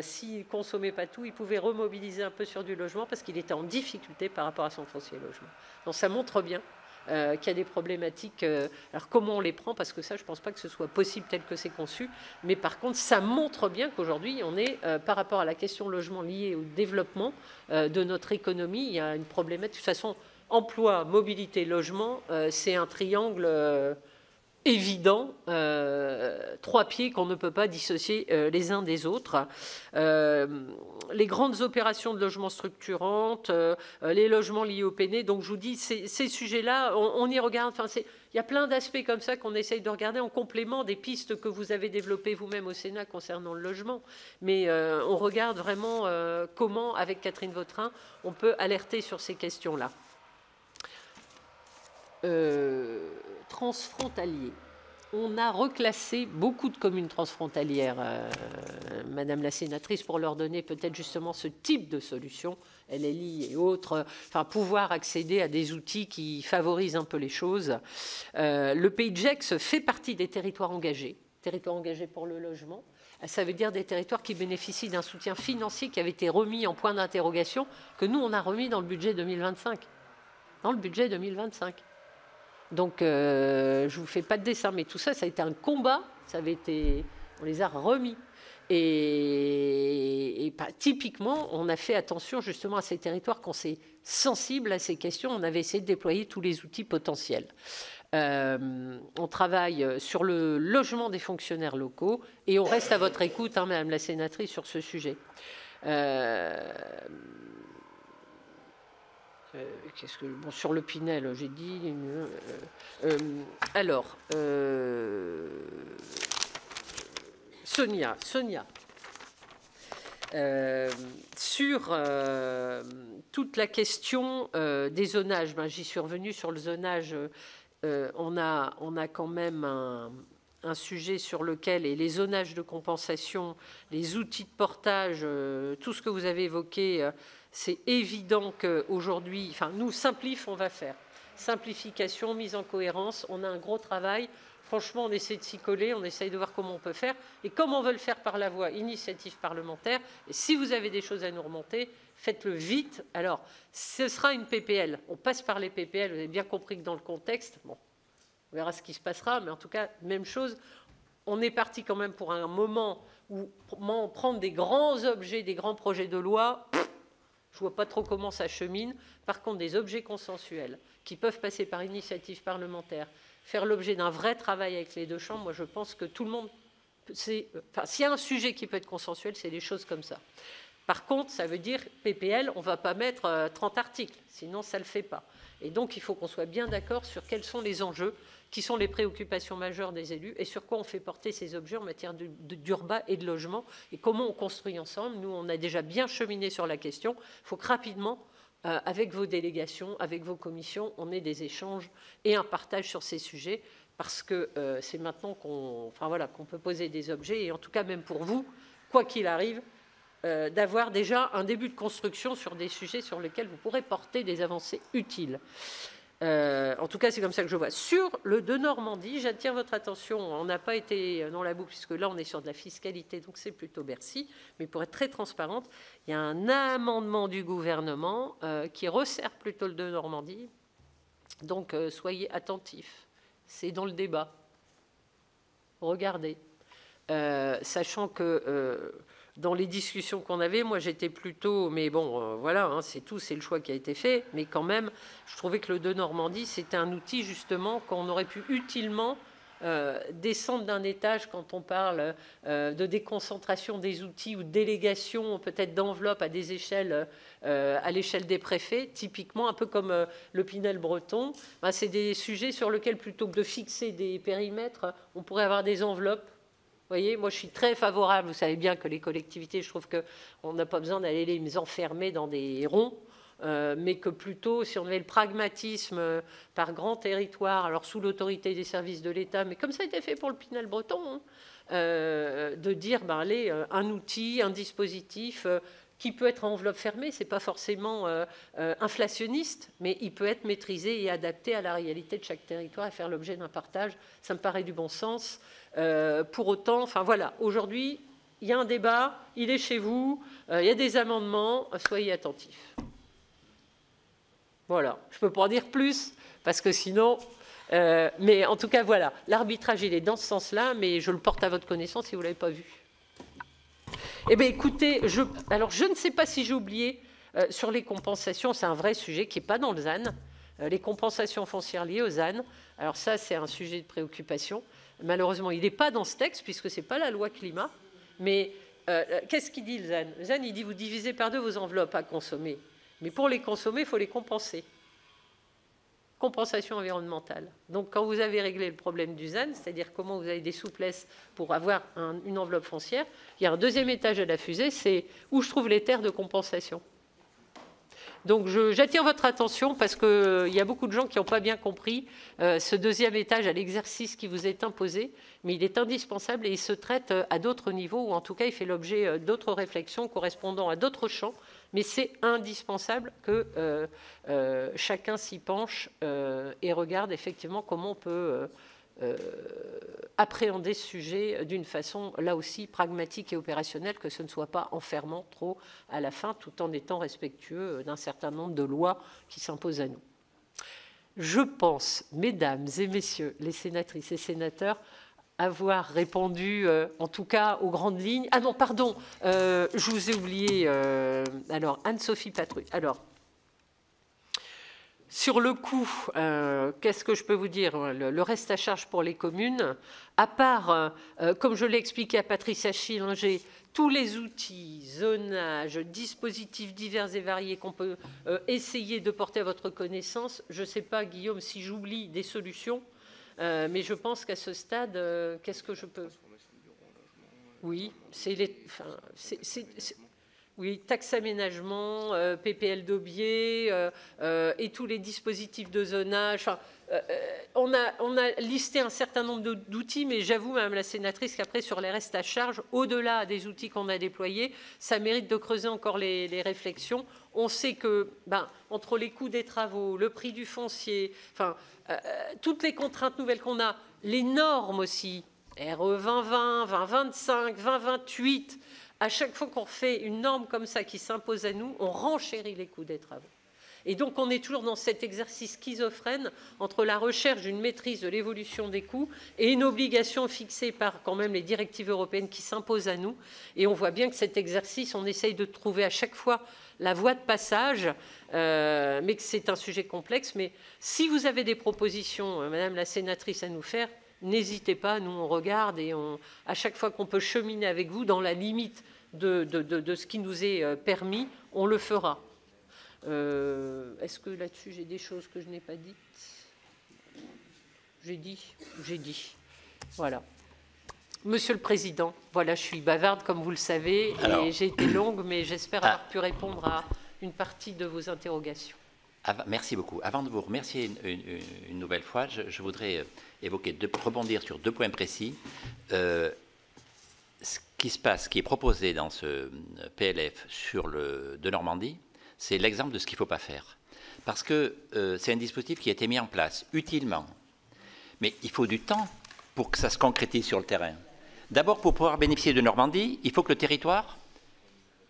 s'il ne consommait pas tout, il pouvait remobiliser un peu sur du logement parce qu'il était en difficulté par rapport à son foncier logement. Donc ça montre bien qu'il y a des problématiques. Alors comment on les prend? Parce que ça, je ne pense pas que ce soit possible tel que c'est conçu. Mais par contre, ça montre bien qu'aujourd'hui, on est, par rapport à la question logement liée au développement de notre économie, il y a une problématique. De toute façon, emploi, mobilité, logement, c'est un triangle évident, trois pieds qu'on ne peut pas dissocier les uns des autres. Les grandes opérations de logement structurantes, les logements liés au Peiné, donc je vous dis, ces sujets-là, on y regarde, enfin, il y a plein d'aspects comme ça qu'on essaye de regarder en complément des pistes que vous avez développées vous-même au Sénat concernant le logement. Mais on regarde vraiment comment, avec Catherine Vautrin, on peut alerter sur ces questions-là. Transfrontalier. On a reclassé beaucoup de communes transfrontalières, Madame la sénatrice, pour leur donner peut-être justement ce type de solution, LLI et autres, enfin pouvoir accéder à des outils qui favorisent un peu les choses. Le Pays de Gex fait partie des territoires engagés pour le logement. Ça veut dire des territoires qui bénéficient d'un soutien financier qui avait été remis en point d'interrogation, que nous, on a remis dans le budget 2025. Dans le budget 2025. Donc, je ne vous fais pas de dessin, mais tout ça, ça a été un combat. On les a remis. Et typiquement, on a fait attention justement à ces territoires quand c'est sensible à ces questions. On avait essayé de déployer tous les outils potentiels. On travaille sur le logement des fonctionnaires locaux et on reste à votre écoute, hein, Madame la sénatrice, sur ce sujet. Sur le Pinel, j'ai dit. Sonia, sur toute la question des zonages, j'y suis revenue sur le zonage. On a quand même un sujet sur lequel, et les zonages de compensation, les outils de portage, tout ce que vous avez évoqué, c'est évident qu'aujourd'hui, enfin nous, Simplif, on va faire. Simplification, mise en cohérence, on a un gros travail. Franchement, on essaie de s'y coller, on essaye de voir comment on peut faire. Et comme on veut le faire par la voie initiative parlementaire, et si vous avez des choses à nous remonter, faites-le vite. Alors, ce sera une PPL. On passe par les PPL, vous avez bien compris que dans le contexte, bon, on verra ce qui se passera, mais en tout cas, même chose. On est parti quand même pour un moment où prendre des grands objets, des grands projets de loi, je ne vois pas trop comment ça chemine. Par contre, des objets consensuels qui peuvent passer par initiative parlementaire, faire l'objet d'un vrai travail avec les deux chambres, moi je pense que tout le monde... s'il y a un sujet qui peut être consensuel, c'est des choses comme ça. Par contre, ça veut dire PPL, on ne va pas mettre 30 articles, sinon ça ne le fait pas. Et donc, il faut qu'on soit bien d'accord sur quels sont les enjeux, qui sont les préoccupations majeures des élus et sur quoi on fait porter ces objets en matière d'urbain et de logement et comment on construit ensemble. Nous, on a déjà bien cheminé sur la question. Il faut que rapidement, avec vos délégations, avec vos commissions, on ait des échanges et un partage sur ces sujets parce que c'est maintenant qu'on peut poser des objets et en tout cas, même pour vous, quoi qu'il arrive, d'avoir déjà un début de construction sur des sujets sur lesquels vous pourrez porter des avancées utiles. En tout cas, c'est comme ça que je vois. Sur le de Normandie, j'attire votre attention. On n'a pas été dans la boucle, puisque là, on est sur de la fiscalité, donc c'est plutôt Bercy. Mais pour être très transparente, il y a un amendement du gouvernement qui resserre plutôt le de Normandie. Donc, soyez attentifs. C'est dans le débat. Regardez. Sachant que dans les discussions qu'on avait, moi j'étais plutôt, mais bon, voilà, hein, c'est tout, c'est le choix qui a été fait, mais quand même, je trouvais que le De Normandie, c'était un outil justement qu'on aurait pu utilement descendre d'un étage quand on parle de déconcentration des outils ou de délégation peut-être d'enveloppe à des échelles, à l'échelle des préfets, typiquement un peu comme le Pinel breton. Ben, c'est des sujets sur lesquels plutôt que de fixer des périmètres, on pourrait avoir des enveloppes. Vous voyez, moi je suis très favorable, vous savez bien que les collectivités, je trouve qu'on n'a pas besoin d'aller les enfermer dans des ronds. Mais que plutôt, si on avait le pragmatisme par grand territoire, alors sous l'autorité des services de l'État, mais comme ça a été fait pour le Pinel breton, hein, de dire, ben, allez, un outil, un dispositif qui peut être en enveloppe fermée, c'est pas forcément inflationniste, mais il peut être maîtrisé et adapté à la réalité de chaque territoire et faire l'objet d'un partage. Ça me paraît du bon sens. Pour autant, enfin voilà, aujourd'hui, il y a un débat, il est chez vous, il y a des amendements, soyez attentifs. Voilà, je ne peux pas en dire plus, parce que sinon... mais en tout cas, voilà, l'arbitrage, il est dans ce sens-là, mais je le porte à votre connaissance si vous ne l'avez pas vu. Eh bien, écoutez, alors je ne sais pas si j'ai oublié, sur les compensations, c'est un vrai sujet qui n'est pas dans le ZAN, les compensations foncières liées au ZAN. Alors ça, c'est un sujet de préoccupation. Malheureusement, il n'est pas dans ce texte, puisque ce n'est pas la loi climat. Mais qu'est-ce qu'il dit, le ZAN? Le ZAN, il dit, vous divisez par 2 vos enveloppes à consommer. Mais pour les consommer, il faut les compenser. Compensation environnementale. Donc, quand vous avez réglé le problème du ZAN, c'est-à-dire comment vous avez des souplesses pour avoir une enveloppe foncière, il y a un deuxième étage à la fusée, c'est où je trouve les terres de compensation. Donc, j'attire votre attention parce qu'il y a beaucoup de gens qui n'ont pas bien compris ce deuxième étage à l'exercice qui vous est imposé, mais il est indispensable et il se traite à d'autres niveaux, ou en tout cas, il fait l'objet d'autres réflexions correspondant à d'autres champs, mais c'est indispensable que chacun s'y penche et regarde effectivement comment on peut appréhender ce sujet d'une façon, là aussi, pragmatique et opérationnelle, que ce ne soit pas enfermant trop à la fin, tout en étant respectueux d'un certain nombre de lois qui s'imposent à nous. Je pense, mesdames et messieurs les sénatrices et sénateurs, avoir répondu, en tout cas, aux grandes lignes. Ah non, pardon, je vous ai oublié. Alors, Anne-Sophie Patru. Alors, sur le coût, qu'est-ce que je peux vous dire? Le reste à charge pour les communes, à part, comme je l'ai expliqué à Patricia Schillinger, tous les outils, zonage, dispositifs divers et variés qu'on peut essayer de porter à votre connaissance. Je ne sais pas, Guillaume, si j'oublie des solutions. Mais je pense qu'à ce stade, qu'est-ce que je peux... Oui, oui, taxe aménagement, PPL d'Aubier et tous les dispositifs de zonage. Enfin, on a listé un certain nombre d'outils, mais j'avoue, Madame la sénatrice, qu'après, sur les restes à charge, au-delà des outils qu'on a déployés, ça mérite de creuser encore les réflexions. On sait que, entre les coûts des travaux, le prix du foncier, enfin, toutes les contraintes nouvelles qu'on a, les normes aussi, RE 2020, 2025, 2028, à chaque fois qu'on fait une norme comme ça qui s'impose à nous, on renchérit les coûts des travaux. Et donc, on est toujours dans cet exercice schizophrène entre la recherche d'une maîtrise de l'évolution des coûts et une obligation fixée par quand même les directives européennes qui s'imposent à nous. Et on voit bien que cet exercice, on essaye de trouver à chaque fois la voie de passage, mais que c'est un sujet complexe. Mais si vous avez des propositions, Madame la sénatrice, à nous faire, n'hésitez pas, nous on regarde et à chaque fois qu'on peut cheminer avec vous dans la limite de ce qui nous est permis, on le fera. Est-ce que là-dessus j'ai des choses que je n'ai pas dites? J'ai dit. Voilà. Monsieur le Président, voilà, je suis bavarde comme vous le savez, et j'ai été longue, mais j'espère avoir pu répondre à une partie de vos interrogations. Merci beaucoup. Avant de vous remercier une nouvelle fois, je voudrais rebondir sur 2 points précis. Ce qui se passe, ce qui est proposé dans ce PLF sur le de Normandie, c'est l'exemple de ce qu'il ne faut pas faire. Parce que c'est un dispositif qui a été mis en place utilement. Mais il faut du temps pour que ça se concrétise sur le terrain. D'abord, pour pouvoir bénéficier de Normandie, il faut que le territoire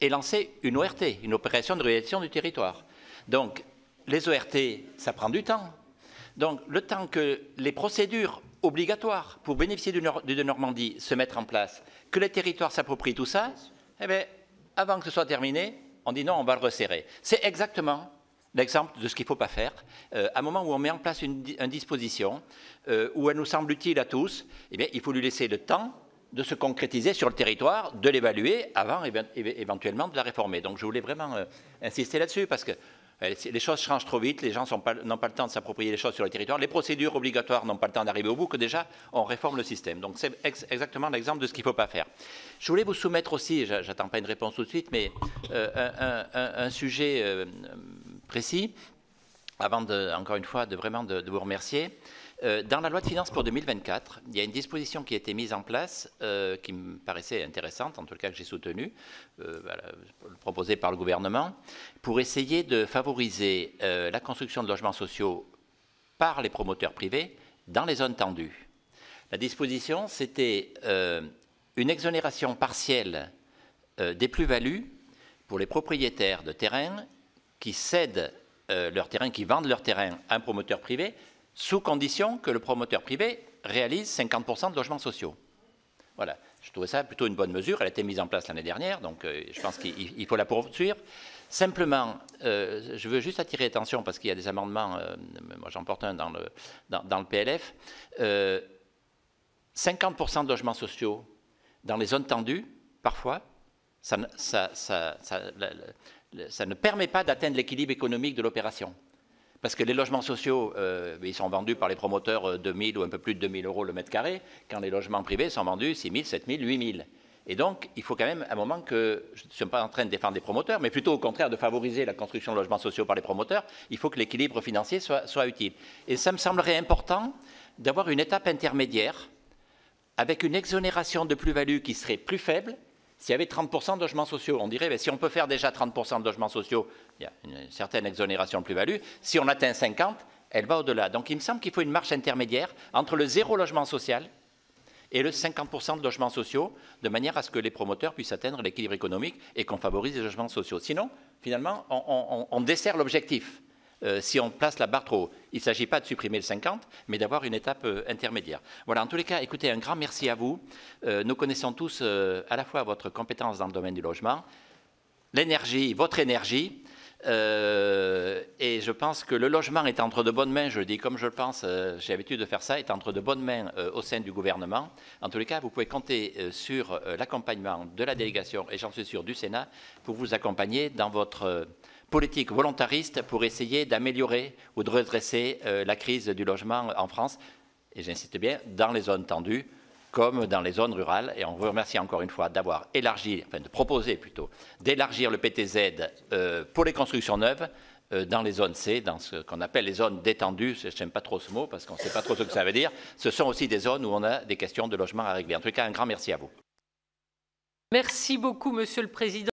ait lancé une ORT, une opération de réalisation du territoire. Donc, les ORT, ça prend du temps. Donc, le temps que les procédures obligatoires pour bénéficier de Normandie se mettent en place, que les territoires s'approprient tout ça, Eh bien, avant que ce soit terminé, on dit non, on va le resserrer. C'est exactement l'exemple de ce qu'il ne faut pas faire. À un moment où on met en place une disposition où elle nous semble utile à tous, eh bien, il faut lui laisser le temps de se concrétiser sur le territoire, de l'évaluer avant éventuellement de la réformer. Donc je voulais vraiment insister là-dessus parce que les choses changent trop vite, les gens n'ont pas le temps de s'approprier les choses sur le territoire, les procédures obligatoires n'ont pas le temps d'arriver au bout, que déjà on réforme le système. Donc c'est exactement l'exemple de ce qu'il ne faut pas faire. Je voulais vous soumettre aussi, j'attends pas une réponse tout de suite, mais un sujet précis, avant encore une fois de vraiment de vous remercier. Dans la loi de finances pour 2024, il y a une disposition qui a été mise en place qui me paraissait intéressante, en tout cas que j'ai soutenue, proposée par le gouvernement, pour essayer de favoriser la construction de logements sociaux par les promoteurs privés dans les zones tendues. La disposition, c'était une exonération partielle des plus-values pour les propriétaires de terrains qui cèdent leur terrain, qui vendent leur terrain à un promoteur privé, sous condition que le promoteur privé réalise 50% de logements sociaux. Voilà, je trouvais ça plutôt une bonne mesure. Elle a été mise en place l'année dernière, donc je pense qu'il faut la poursuivre. Simplement, je veux juste attirer l'attention, parce qu'il y a des amendements, moi j'en porte un dans le PLF, 50% de logements sociaux dans les zones tendues, parfois, ça ne permet pas d'atteindre l'équilibre économique de l'opération. Parce que les logements sociaux, ils sont vendus par les promoteurs 2 000 ou un peu plus de 2 000 euros le mètre carré, quand les logements privés sont vendus 6 000, 7 000, 8 000. Et donc, il faut quand même, à un moment que, je ne suis pas en train de défendre les promoteurs, mais plutôt au contraire de favoriser la construction de logements sociaux par les promoteurs, il faut que l'équilibre financier soit utile. Et ça me semblerait important d'avoir une étape intermédiaire avec une exonération de plus-value qui serait plus faible. S'il y avait 30% de logements sociaux, on dirait, si on peut faire déjà 30% de logements sociaux, il y a une certaine exonération de plus-value. Si on atteint 50, elle va au-delà. Donc il me semble qu'il faut une marche intermédiaire entre le zéro logement social et le 50% de logements sociaux, de manière à ce que les promoteurs puissent atteindre l'équilibre économique et qu'on favorise les logements sociaux. Sinon, finalement, on dessert l'objectif. Si on place la barre trop haut. Il ne s'agit pas de supprimer le 50, mais d'avoir une étape intermédiaire. Voilà, en tous les cas, écoutez, un grand merci à vous. Nous connaissons tous à la fois votre compétence dans le domaine du logement, l'énergie, votre énergie, et je pense que le logement est entre de bonnes mains, je le dis comme je le pense, j'ai l'habitude de faire ça, est entre de bonnes mains au sein du gouvernement. En tous les cas, vous pouvez compter sur l'accompagnement de la délégation, et j'en suis sûr du Sénat, pour vous accompagner dans votre politique volontariste pour essayer d'améliorer ou de redresser la crise du logement en France, et j'insiste bien, dans les zones tendues comme dans les zones rurales. Et on vous remercie encore une fois d'avoir élargi, enfin de proposer plutôt, d'élargir le PTZ pour les constructions neuves dans les zones C, dans ce qu'on appelle les zones détendues. Je n'aime pas trop ce mot parce qu'on ne sait pas trop ce que ça veut dire. Ce sont aussi des zones où on a des questions de logement à régler. En tout cas, un grand merci à vous. Merci beaucoup, Monsieur le Président.